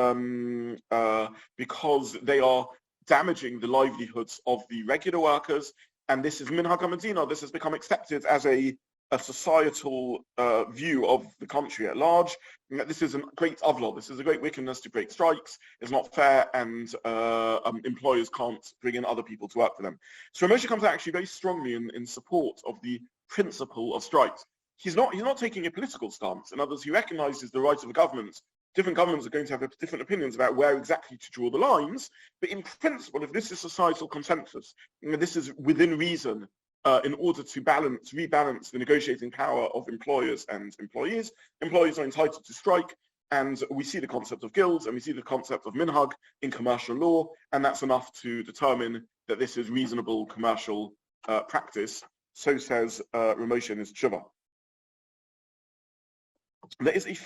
are damaging the livelihoods of the regular workers. And this is Minhag Medina. This has become accepted as a societal view of the country at large. This is a great avla. This is a great wickedness to break strikes. It's not fair, and employers can't bring in other people to work for them. So Ramosha comes out actually very strongly in support of the principle of strikes. He's not taking a political stance. In other words, he recognizes the right of the government. Different governments are going to have different opinions about where exactly to draw the lines, but in principle, if this is societal consensus, this is within reason in order to rebalance the negotiating power of employers and employees. Employees are entitled to strike, and we see the concept of guilds and we see the concept of minhag in commercial law, and that's enough to determine that this is reasonable commercial practice. So says Ramosha in his tshuva. There is a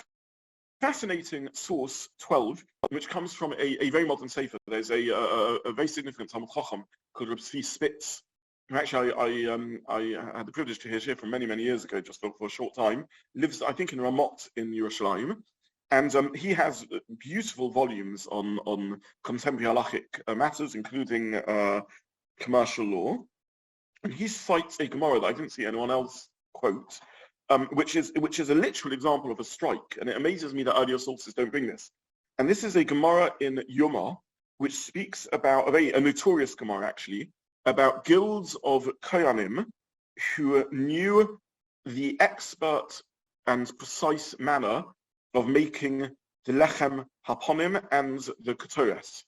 fascinating source 12, which comes from a very modern sefer. There's a very significant Talmud Chacham called Rabbi Spitz. Actually, I had the privilege to hear shir from many years ago, just for a short time. Lives, I think, in Ramot in Yerushalayim, and he has beautiful volumes on contemporary halachic matters, including commercial law. And he cites a Gemara that I didn't see anyone else quote, which is a literal example of a strike, and it amazes me that earlier sources don't bring this. And this is a Gemara in Yoma, which speaks about a notorious Gemara actually, about guilds of Kohanim who knew the expert and precise manner of making the lechem haponim and the ketores.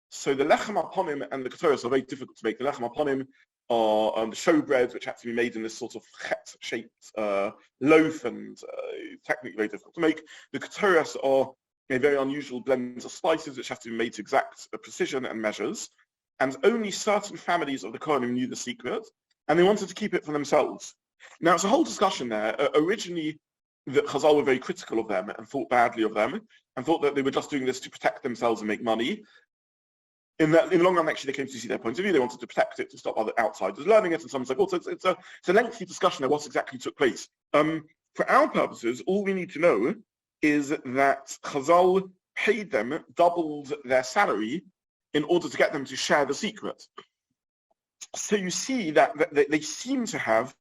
So the lechem haponim and the ketores are very difficult to make. The lechem haponim are the showbread, which had to be made in this sort of chet-shaped loaf, and technically very difficult to make. The ketores are a very unusual blends of spices, which have to be made to exact precision and measures. And only certain families of the Kohanim knew the secret, and they wanted to keep it for themselves. Now, it's a whole discussion there. Originally, the Chazal were very critical of them and thought badly of them, and thought that they were just doing this to protect themselves and make money. In the long run, actually, they came to see their point of view. They wanted to protect it to stop other outsiders learning it, and someone's like, oh, so it's a lengthy discussion there, what exactly took place. For our purposes, all we need to know is that Chazal paid them, doubled their salary, in order to get them to share the secret. So you see that they seem to have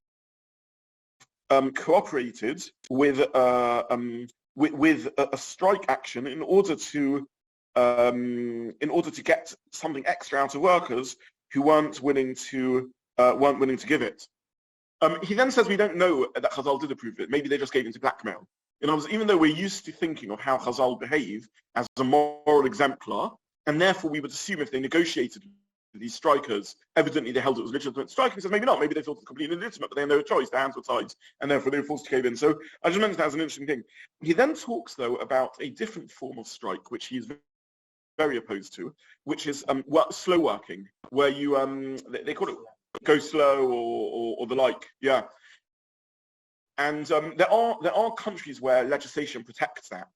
cooperated with a strike action in order to get something extra out of workers who weren't willing to give it. He then says we don't know that Chazal did approve it. Maybe they just gave into blackmail. In other words, even though we're used to thinking of how Chazal behave as a moral exemplar, and therefore we would assume if they negotiated with these strikers, evidently they held it was legitimate striking. He says maybe not, maybe they thought it was completely illegitimate, but they had no choice, their hands were tied, and therefore they were forced to cave in. So I just mentioned that as an interesting thing. He then talks, though, about a different form of strike, which he is very opposed to, which is slow working, where you, they call it go slow or the like, yeah. And there are countries where legislation protects that.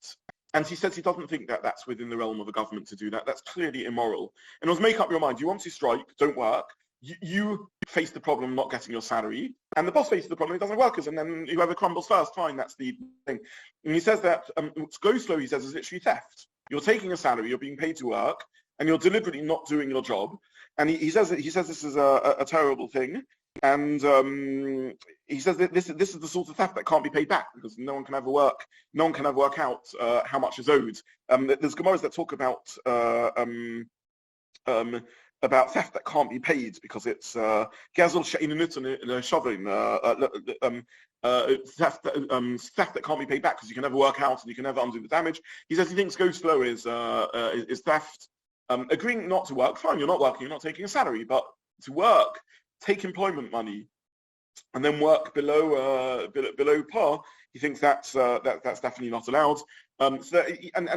And he says he doesn't think that that's within the realm of a government to do that. That's clearly immoral. And let's make up your mind. You want to strike, don't work. You face the problem of not getting your salary, and the boss faces the problem, it doesn't work, and then whoever crumbles first, fine, that's the thing. And he says that go slow, he says, is literally theft. You're taking a salary, you're being paid to work, and you're deliberately not doing your job. And he says this is a terrible thing. And he says that this is the sort of theft that can't be paid back, because no one can ever work out how much is owed. There's Gemaras that talk about theft that can't be paid because it's gezel she'inun shovin, theft that can't be paid back because you can never work out and you can never undo the damage. He says he thinks go slow is theft. Agreeing not to work, fine, you're not working, you're not taking a salary, but to work, take employment money, and then work below par, he thinks that's definitely not allowed. And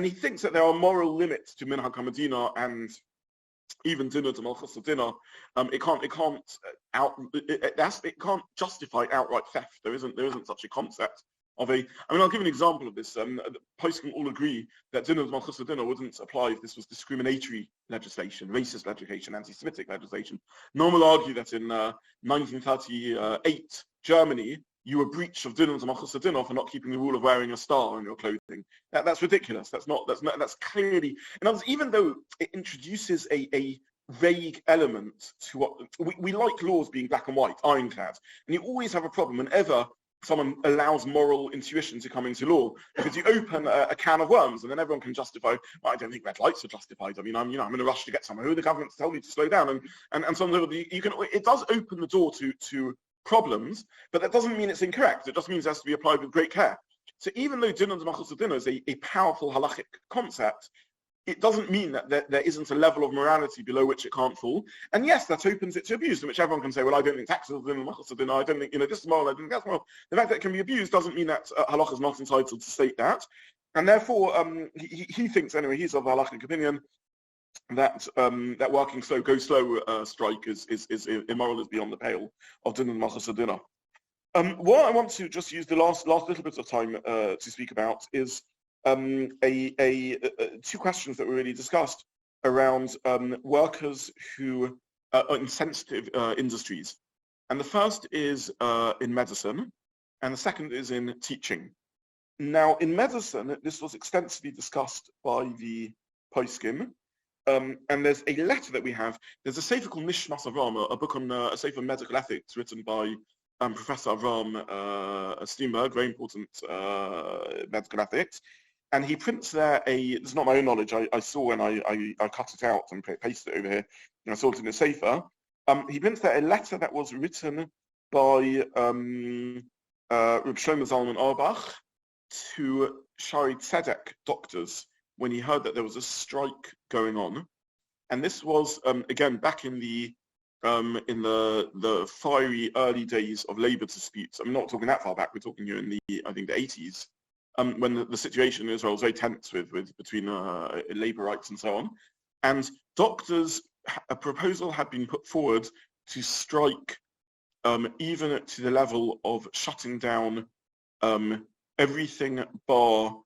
he thinks that there are moral limits to Minhag HaMedina and even Dina DeMalchusa Dina. It can't justify outright theft. There isn't such a concept of a. I mean, I'll give an example of this. Poskim all agree that Dina DeMalchusa Dina wouldn't apply if this was discriminatory legislation, racist legislation, anti-Semitic legislation. No one will argue that in 1938 Germany, you were breach of Dina DeMalchusa Dina for not keeping the rule of wearing a star on your clothing. That's ridiculous. That's clearly. In other words, even though it introduces a vague element to what we like laws being black and white, ironclad, and you always have a problem whenever someone allows moral intuition to come into law, because you open a can of worms and then everyone can justify, well, I don't think red lights are justified. I mean, I'm in a rush to get somewhere. Who are the government to tell me to slow down? And sometimes it does open the door to problems, but that doesn't mean it's incorrect. It just means it has to be applied with great care. So even though Dina DeMalchusa Dina is a powerful halachic concept, it doesn't mean that there isn't a level of morality below which it can't fall. And yes, that opens it to abuse, in which everyone can say, well, I don't think taxes are din, I don't think, this is moral, I think that's moral. The fact that it can be abused doesn't mean that halacha is not entitled to state that. And therefore, he thinks, anyway, he's of the halachic opinion that that working slow, go slow strike is immoral, is beyond the pale of Dina DeMalchuta. What I want to just use the last little bit of time to speak about is two questions that were really discussed around workers who are in sensitive industries. And the first is in medicine, and the second is in teaching. Now, in medicine, this was extensively discussed by the poskim, and there's a letter that we have. There's a sefer called Mishpat a book on a sefer medical ethics written by Professor Avram Steenberg, very important medical ethics. And he prints there it's not my own knowledge, I saw and I cut it out and pasted it over here, and I saw it in the sefer. He prints there a letter that was written by Reb Shlomo Zalman Auerbach to Shari Tzedek doctors when he heard that there was a strike going on. And this was, again, back in the fiery early days of labor disputes. I'm not talking that far back, we're talking here in the 80s. When the situation in Israel was very tense between labor rights and so on. And doctors, a proposal had been put forward to strike even to the level of shutting down everything bar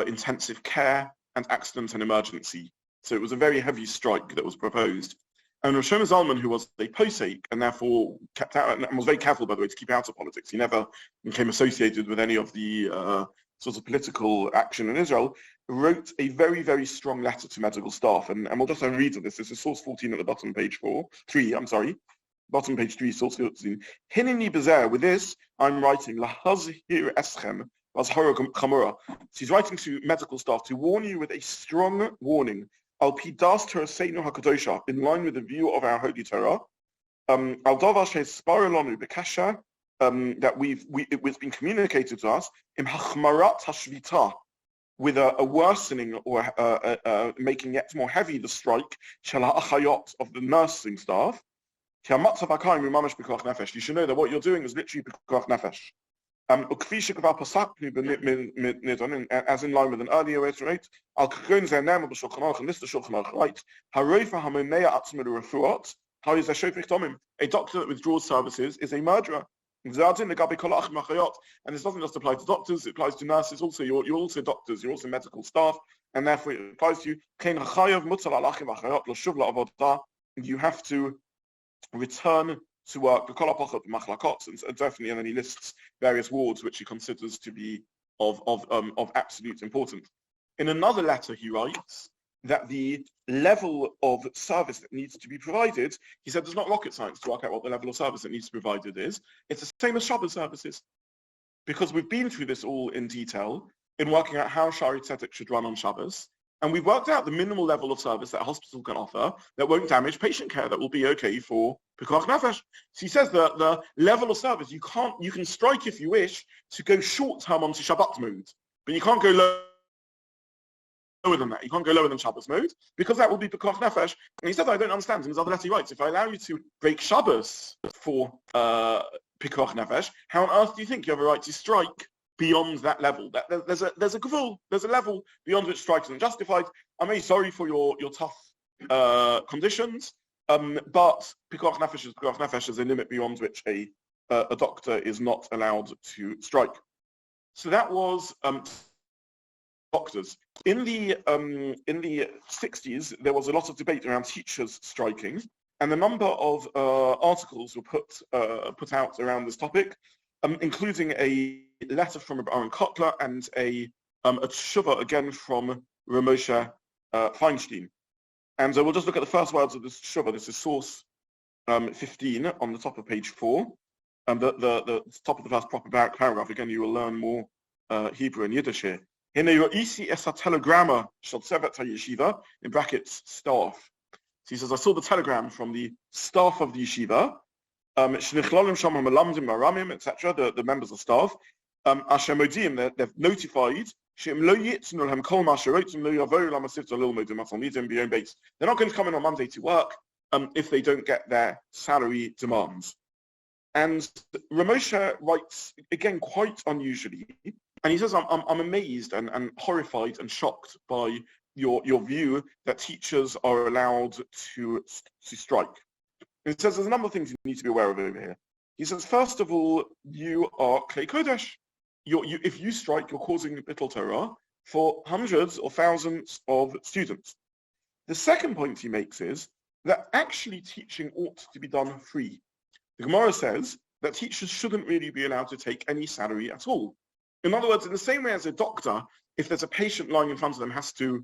intensive care and accident and emergency. So it was a very heavy strike that was proposed. And Rosh Zalman, who was a posek and therefore kept out, and was very careful, by the way, to keep out of politics. He never became associated with any of the sorts of political action in Israel, wrote a very, very strong letter to medical staff. And we'll just read this. This is source 14 at the bottom, page 3, bottom page 3, source 14. Hinini bezer, with this, I'm writing, lahazhir eschem, azhara chamura. He's writing to medical staff to warn you with a strong warning, al pidas Torah seinu hakadosha, in line with the view of our holy Torah, al davar she'sparelonu bekasha, that it's been communicated to us in hachmarat hashvita, with a worsening or making yet more heavy the strike shel ha'achayot, of the nursing staff. You should know that what you're doing is literally pikuach nefesh. As in line with an earlier iterate, al kagon ze'nem b'shulchan aruch, and this is the Shulchan Aruch, right? Harofa hamonea atzmei l'refuot, how is a shofech domim? A doctor that withdraws services is a murderer. And this doesn't just apply to doctors, it applies to nurses also. You're also doctors, you're also medical staff, and therefore it applies to you. You have to return to work, and definitely, and then he lists various wards which he considers to be of absolute importance. In another letter he writes that the level of service that needs to be provided, he said, there's not rocket science to work out what the level of service that needs to be provided is. It's the same as Shabbos services. Because we've been through this all in detail in working out how Shari Tzedek should run on Shabbos. And we've worked out the minimal level of service that a hospital can offer that won't damage patient care, that will be okay for Pikuach Nefesh. So he says that the level of service, you can strike if you wish to go short term onto Shabbat mode, but you can't go lower than that. You can't go lower than Shabbos mode, because that will be Pekuach Nefesh. And he says, I don't understand. In his other letter he writes, if I allow you to break Shabbos for Pekuach Nefesh, how on earth do you think you have a right to strike beyond that level? There's a gvul, there's a level beyond which strikes are unjustified. I'm very sorry for your tough conditions, but Pekuach Nefesh is a limit beyond which a doctor is not allowed to strike. So that was doctors. In the 60s, there was a lot of debate around teachers striking, and a number of articles were put out around this topic, including a letter from Aaron Kotler and a tshuva again from Ramosha Feinstein. And we'll just look at the first words of this tshuva. This is source 15 on the top of page 4, and the top of the first proper paragraph. Again, you will learn more Hebrew and Yiddish here. In telegramma in brackets staff. So he says, I saw the telegram from the staff of the yeshiva, etc., the members of staff. They've notified They're not going to come in on Monday to work if they don't get their salary demands. And Ramosha writes, again, quite unusually, and he says, I'm amazed and horrified and shocked by your view that teachers are allowed to strike. And he says there's a number of things you need to be aware of over here. He says, first of all, you are Klei Kodesh. If you strike, you're causing Bittul Torah for hundreds or thousands of students. The second point he makes is that actually teaching ought to be done free. The Gemara says that teachers shouldn't really be allowed to take any salary at all. In other words, in the same way as a doctor, if there's a patient lying in front of them, has to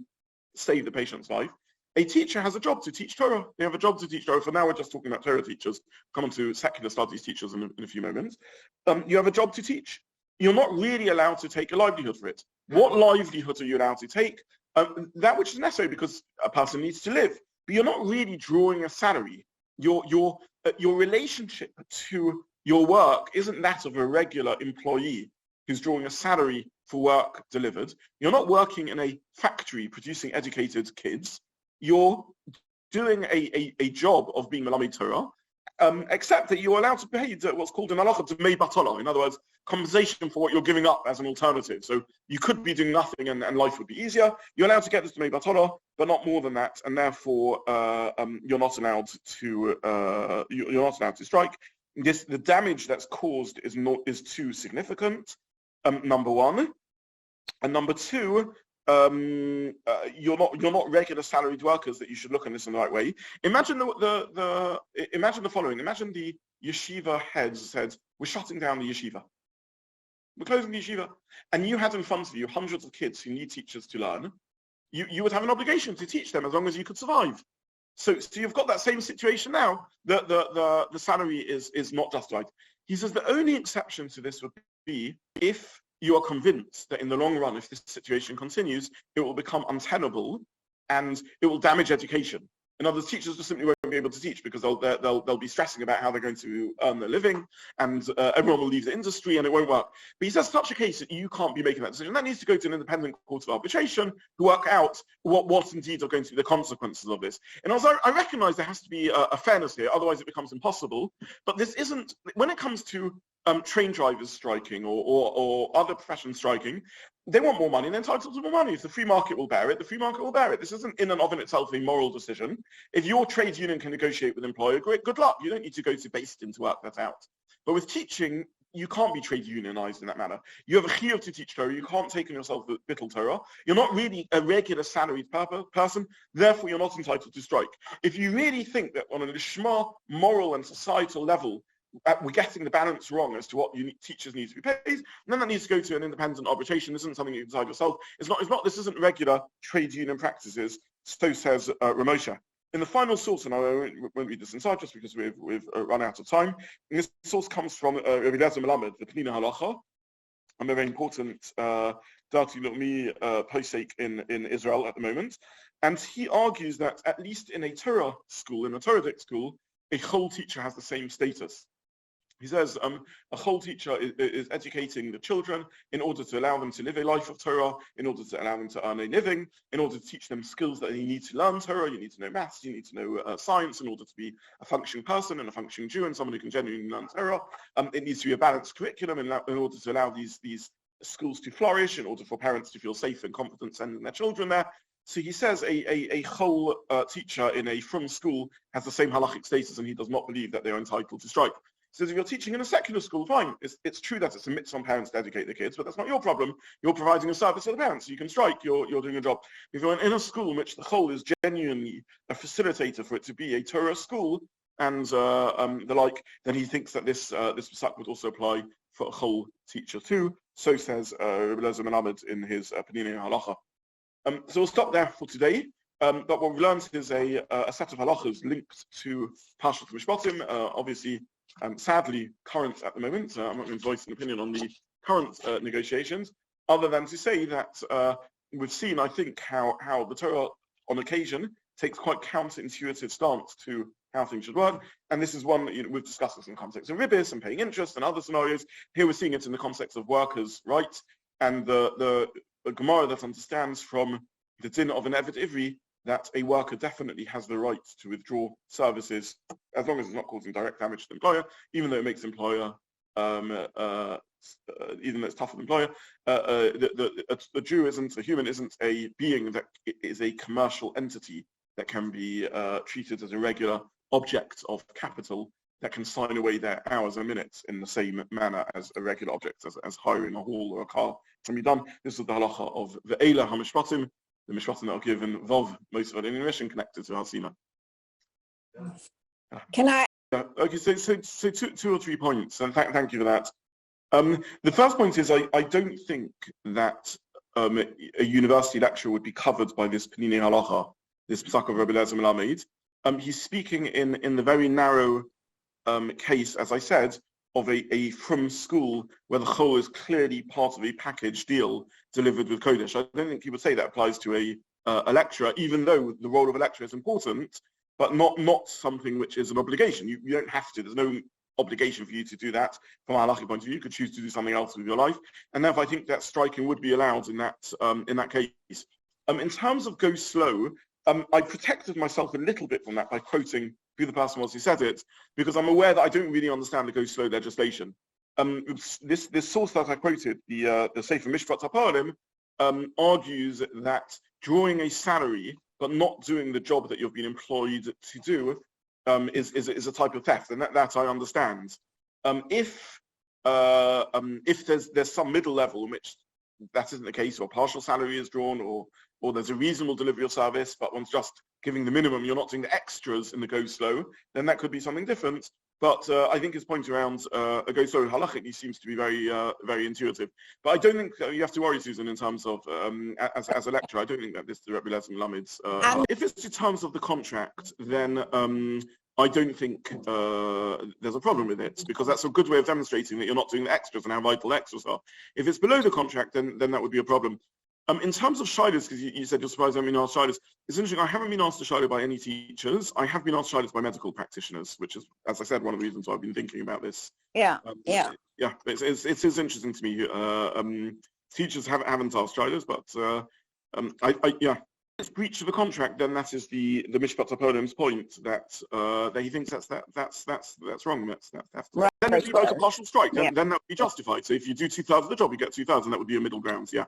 save the patient's life, a teacher has a job to teach Torah. They have a job to teach Torah. For now, we're just talking about Torah teachers. Come on to secular studies teachers in a few moments. You have a job to teach. You're not really allowed to take a livelihood for it. What livelihood are you allowed to take? That which is necessary because a person needs to live. But you're not really drawing a salary. Your relationship to your work isn't that of a regular employee who's drawing a salary for work delivered. You're not working in a factory producing educated kids. You're doing a job of being Melamed Torah, except that you're allowed to pay what's called in Halacha Dmei Batola. In other words, compensation for what you're giving up as an alternative. So you could be doing nothing and life would be easier. You're allowed to get this Dmei Batola, but not more than that, and therefore you're not allowed to strike. The damage that's caused is too significant. Number one, and number two, you're not regular salaried workers that you should look at this in the right way. Imagine imagine the following. Imagine the yeshiva heads said, "We're shutting down the yeshiva. We're closing the yeshiva," and you had in front of you hundreds of kids who need teachers to learn. You would have an obligation to teach them as long as you could survive. So you've got that same situation now. The salary is not justified. He says the only exception to this would be if you are convinced that in the long run, if this situation continues, it will become untenable and it will damage education. In other words, teachers just simply won't be able to teach because they'll be stressing about how they're going to earn their living, and everyone will leave the industry and it won't work. But he says such a case that you can't be making that decision. That needs to go to an independent court of arbitration who work out what indeed are going to be the consequences of this. And also, I recognize there has to be a fairness here, otherwise it becomes impossible. But this isn't, when it comes to train drivers striking or other professions striking, they want more money and they're entitled to more money. If the free market will bear it, the free market will bear it. This isn't in and of itself a moral decision. If your trade union can negotiate with an employer, great, good luck. You don't need to go to Beis to work that out. But with teaching, you can't be trade unionized in that manner. You have a shiur to teach Torah. You can't take on yourself the Bittul Torah. You're not really a regular salaried person. Therefore, you're not entitled to strike. If you really think that on a lishma, moral and societal level, we're getting the balance wrong as to what teachers need to be paid, and then that needs to go to an independent arbitration. This isn't something you decide yourself. This isn't regular trade union practices. So says Ramosha. In the final source, and I won't read this inside just because we've run out of time. And this source comes from Rabbi Zobin, the Dina Halacha, a very important Dati Lomi posek in Israel at the moment. And he argues that at least in a Torah school, in a Torahic school, a whole teacher has the same status. He says a whole teacher is educating the children in order to allow them to live a life of Torah, in order to allow them to earn a living, in order to teach them skills that they need to learn Torah. You need to know maths, you need to know science in order to be a functioning person and a functioning Jew and someone who can genuinely learn Torah. It needs to be a balanced curriculum in order to allow these schools to flourish, in order for parents to feel safe and confident sending their children there. So he says a whole teacher in a frum school has the same halachic status, and he does not believe that they are entitled to strike. He says if you're teaching in a secular school, fine. It's true that it's a mitzvah on parents to educate their kids, but that's not your problem. You're providing a service to the parents. So you can strike. You're doing a job. If you're in a school in which the whole is genuinely a facilitator for it to be a Torah school and the like, then he thinks that this psak would also apply for a whole teacher too. So says Rabbi Zobin in his Panini Halacha. So we'll stop there for today. But what we've learned is a set of halachas linked to Parsha Mishpatim, obviously, sadly, current at the moment. I'm not going to voice an opinion on the current negotiations, other than to say that we've seen, I think, how the Torah, on occasion, takes quite counterintuitive stance to how things should work. And this is one, we've discussed this in the context of ribbis and paying interest and other scenarios. Here we're seeing it in the context of workers' rights and the a Gemara that understands from the din of an Eved Ivri that a worker definitely has the right to withdraw services as long as it's not causing direct damage to the employer, even though it makes the employer, even though it's tough on the employer. A Jew isn't, a human isn't a being that is a commercial entity that can be treated as a regular object of capital that can sign away their hours and minutes in the same manner as a regular object, as hiring a hall or a car can be done. This is the halacha of the Eila HaMishpatim, the Mishpatim that are given Vov, most of it in English, and connected to Hasina. Can I? Okay, so two or 3 points, and thank you for that. The first point is I don't think that a university lecturer would be covered by this Panini Halacha, this Pesach of Rabbi Zobin. He's speaking in the very narrow case, as I said, of a from school where the chol is clearly part of a package deal delivered with Kodesh. I don't think he would say that applies to a lecturer, even though the role of a lecturer is important, but not something which is an obligation. You don't have to. There's no obligation for you to do that from a halachic point of view. You could choose to do something else with your life, and therefore I think that striking would be allowed in that case. In terms of go slow, I protected myself a little bit from that by quoting who the person was who said it, because I'm aware that I don't really understand the go slow legislation. This source that I quoted, the Sefer Mishpat Hapolim, argues that drawing a salary but not doing the job that you've been employed to do is a type of theft, and that I understand. If there's some middle level in which that isn't the case, or partial salary is drawn, or there's a reasonable delivery of service, but one's just giving the minimum, you're not doing the extras in the go slow, then that could be something different. But I think his point around a go slow halachically seems to be very intuitive. But I don't think you have to worry, Susan, in terms of as a lecturer. I don't think that this is Rabbi Zobin Lamid's. If it's in terms of the contract, then I don't think there's a problem with it, because that's a good way of demonstrating that you're not doing the extras and how vital the extras are. If it's below the contract, then that would be a problem. In terms of shilas, because you said you're surprised I haven't been asked shilas, it's interesting, I haven't been asked a shilah by any teachers. I have been asked shilas by medical practitioners, which is, as I said, one of the reasons why I've been thinking about this. Yeah. It is interesting to me. Teachers haven't asked shilas, but it's breach of a contract, then that is the Mishpat Hapolim's point that he thinks that's wrong. That's Right. Then it'd be like a partial strike. Then that would be justified. So if you do 2/3 of the job, you get 2/3. That would be a middle ground. Yeah.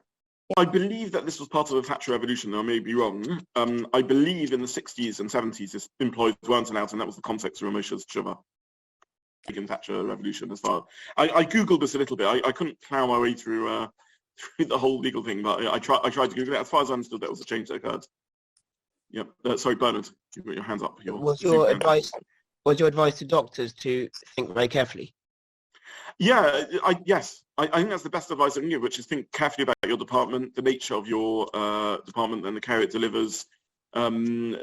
I believe that this was part of the Thatcher Revolution, though I may be wrong. I believe in the 60s and 70s, employees weren't allowed, and that was the context of Ramosha's Tshuva. In Thatcher Revolution, as far I googled this a little bit. I couldn't plow my way through the whole legal thing, but I tried to Google it. As far as I understood, that was a change that occurred. Yeah. Sorry, Bernard, you've got your hands up. Was your advice to doctors to think very carefully? Yeah, yes. I think that's the best advice I can give, which is think carefully about your department, the nature of your department and the care it delivers, the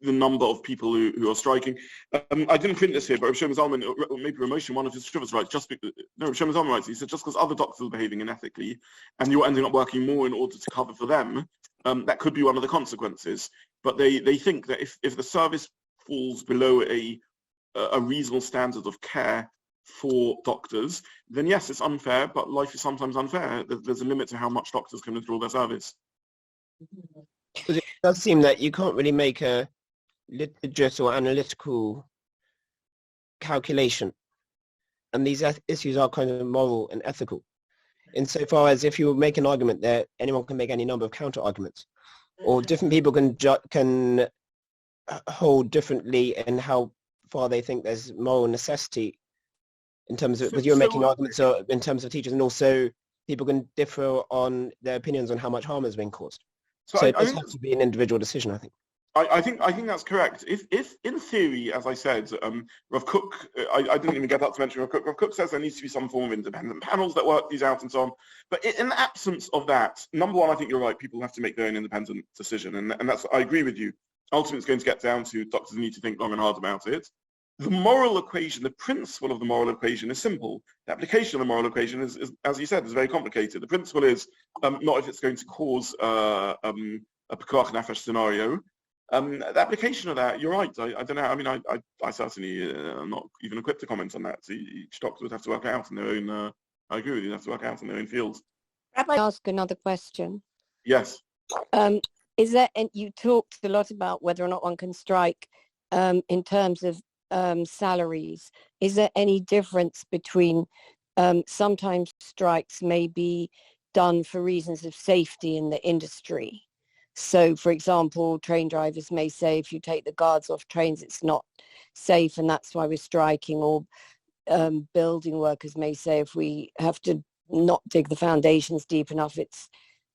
number of people who are striking. I didn't print this here, but Rabbi Shlomo Zalman, or maybe Ramosha, one of his shuvas writes, Rabbi Shlomo Zalman writes, he said, just because other doctors are behaving unethically and you're ending up working more in order to cover for them, that could be one of the consequences. But they think that if the service falls below a reasonable standard of care for doctors, then yes, it's unfair, but life is sometimes unfair. There's a limit to how much doctors can withdraw their service. Because it does seem that you can't really make a litigious or analytical calculation, and these issues are kind of moral and ethical. Insofar as if you make an argument there, anyone can make any number of counter arguments, or different people can hold differently in how far they think there's moral necessity. In terms of, you're making arguments in terms of teachers, and also people can differ on their opinions on how much harm has been caused. So it does have to be an individual decision, I think. I think that's correct. If in theory, as I said, Rav Kook, I didn't even get up to mention Rav Kook. Rav Kook says there needs to be some form of independent panels that work these out and so on. But in the absence of that, number one, I think you're right. People have to make their own independent decision, and that's, I agree with you. Ultimately, it's going to get down to doctors need to think long and hard about it. The moral equation, the principle of the moral equation is simple. The application of the moral equation is as you said, is very complicated. The principle is not if it's going to cause a pekuach nefesh scenario. The application of that, you're right. I don't know. I mean, I certainly am not even equipped to comment on that. So each doctor would have to work out in their own. I agree with you. They have to work out in their own fields. Rabbi, ask another question. Yes. Is there, and you talked a lot about whether or not one can strike in terms of salaries. Is there any difference between sometimes strikes may be done for reasons of safety in the industry? So, for example, train drivers may say if you take the guards off trains, it's not safe and that's why we're striking. Or building workers may say if we have to not dig the foundations deep enough, it's,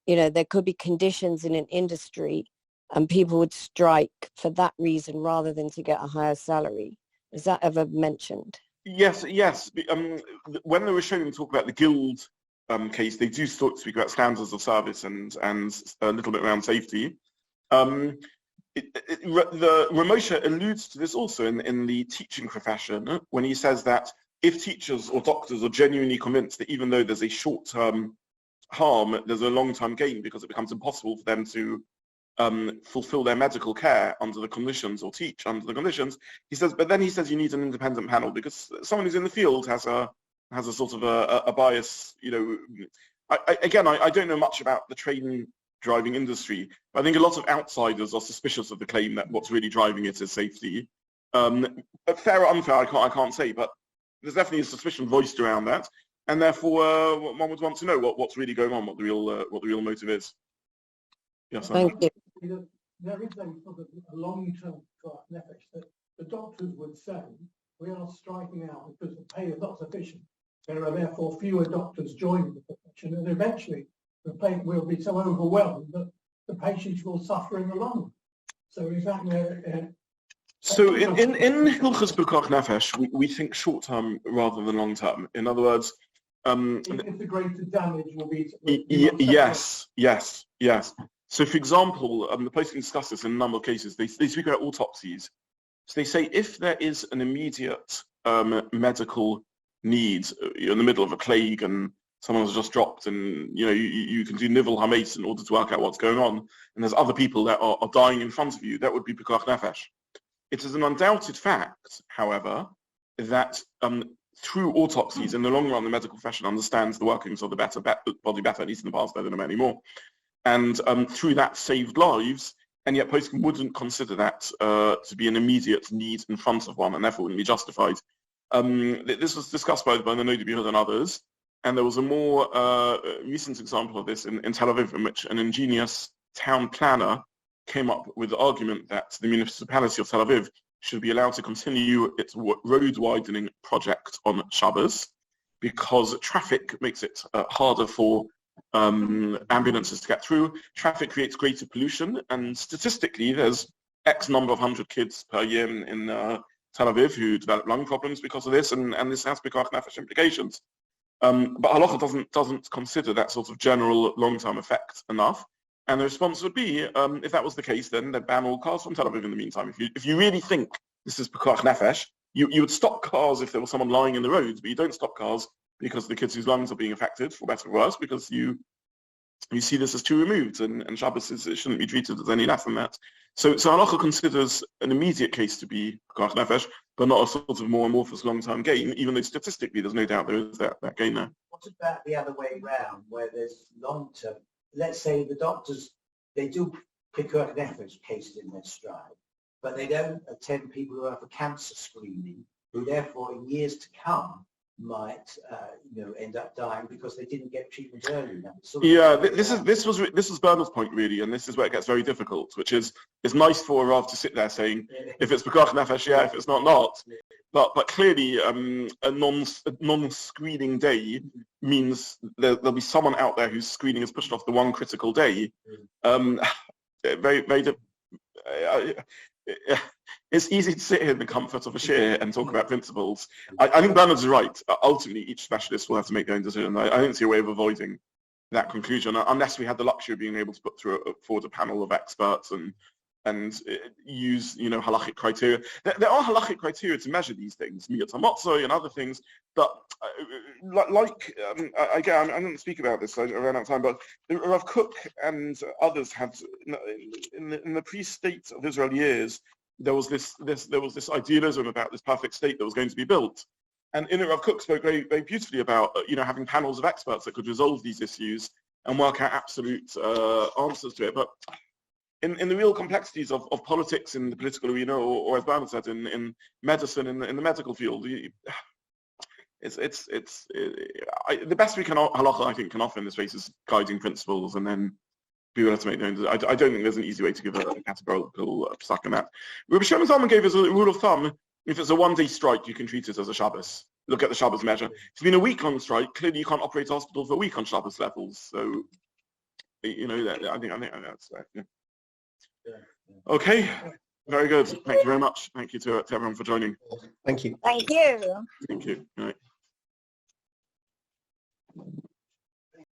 you know, there could be conditions in an industry and people would strike for that reason rather than to get a higher salary. Is that ever mentioned? Yes. When the Rishonim talk about the guild case, they do speak about standards of service and a little bit around safety. The Ramosha alludes to this also in the teaching profession when he says that if teachers or doctors are genuinely convinced that even though there's a short-term harm, there's a long-term gain because it becomes impossible for them to fulfill their medical care under the conditions or teach under the conditions, he says, but then he says you need an independent panel because someone who's in the field has a sort of a bias. You know, I don't know much about the train driving industry, but I think a lot of outsiders are suspicious of the claim that what's really driving it is safety. Fair or unfair, I can't say, but there's definitely a suspicion voiced around that, and therefore one would want to know what's really going on, what the real motive is. Yes, Thank you. There is a long-term nefesh that the doctors would say we are striking out because the pay is not sufficient. There are therefore fewer doctors joining the profession, and eventually the pay will be so overwhelmed that the patients will suffer in the long run. So in fact, so in Hilchos Pekuach Nefesh, we think short term rather than long term. In other words, if the greater damage will be yes. So, for example, the place can discuss this in a number of cases. They speak about autopsies. So they say if there is an immediate medical need, you're in the middle of a plague and someone has just dropped, and you can do nivel hametz in order to work out what's going on, and there's other people that are dying in front of you, that would be pekuach nefesh. It is an undoubted fact, however, that through autopsies, in the long run, the medical profession understands the workings of the body better, at least in the past, they don't know anymore. And through that saved lives, and yet poskim wouldn't consider that to be an immediate need in front of one, and therefore wouldn't be justified. This was discussed by the Nodibihud and others, and there was a more recent example of this in Tel Aviv, in which an ingenious town planner came up with the argument that the municipality of Tel Aviv should be allowed to continue its road widening project on Shabbos because traffic makes it harder for ambulances to get through. Traffic creates greater pollution, and statistically there's X number of 100 kids per year in Tel Aviv who develop lung problems because of this, and this has pekuach nefesh implications. But Halacha doesn't consider that sort of general long-term effect enough, and the response would be, if that was the case, then they'd ban all cars from Tel Aviv in the meantime. If you really think this is pekuach nefesh, you would stop cars if there was someone lying in the road, but you don't stop cars because the kids whose lungs are being affected, for better or worse, because you see this as too removed, and Shabbos it shouldn't be treated as any less than that. So Halacha considers an immediate case to be pekuach nefesh, but not a sort of more amorphous long-term gain, even though statistically there's no doubt there is that gain there. What about the other way around, where there's long-term? Let's say the doctors, they do pekuach nefesh cases in their stride, but they don't attend people who have a cancer screening, who therefore in years to come might end up dying because they didn't get treatment early enough. This was Bernard's point really, and this is where it gets very difficult, which is it's nice for a Rav to sit there saying if it's pekuach nefesh, if it's not. But clearly a non-screening day means there'll be someone out there whose screening is pushed off the one critical day. It's easy to sit here in the comfort of a shiur and talk about principles. I think Bernard's right. Ultimately, each specialist will have to make their own decision. I don't see a way of avoiding that conclusion unless we had the luxury of being able to put forward a panel of experts and use halachic criteria. There are halachic criteria to measure these things, miyat hamotzoi and other things. But again, I didn't speak about this. I ran out of time. But Rav Kook and others had in the pre-state of Israel years, there was this idealism about this perfect state that was going to be built. And Rav Kook spoke very, very beautifully about having panels of experts that could resolve these issues and work out absolute answers to it. But in the real complexities of politics in the political arena, or as Bernard said, in medicine, in the medical field, the best we can Halacha, I think, can offer in this space is guiding principles, and then be able to make their own. I don't think there's an easy way to give a categorical psak on that. Rabbi Zobin gave us a rule of thumb: if it's a one-day strike, you can treat it as a Shabbos. Look at the Shabbos measure. If it's been a week-long strike, clearly you can't operate a hospital for a week on Shabbos levels. So, I think that's right. Yeah. Okay, very good. Thank you very much. Thank you to everyone for joining. Thank you. Thank you. Thank you. All right.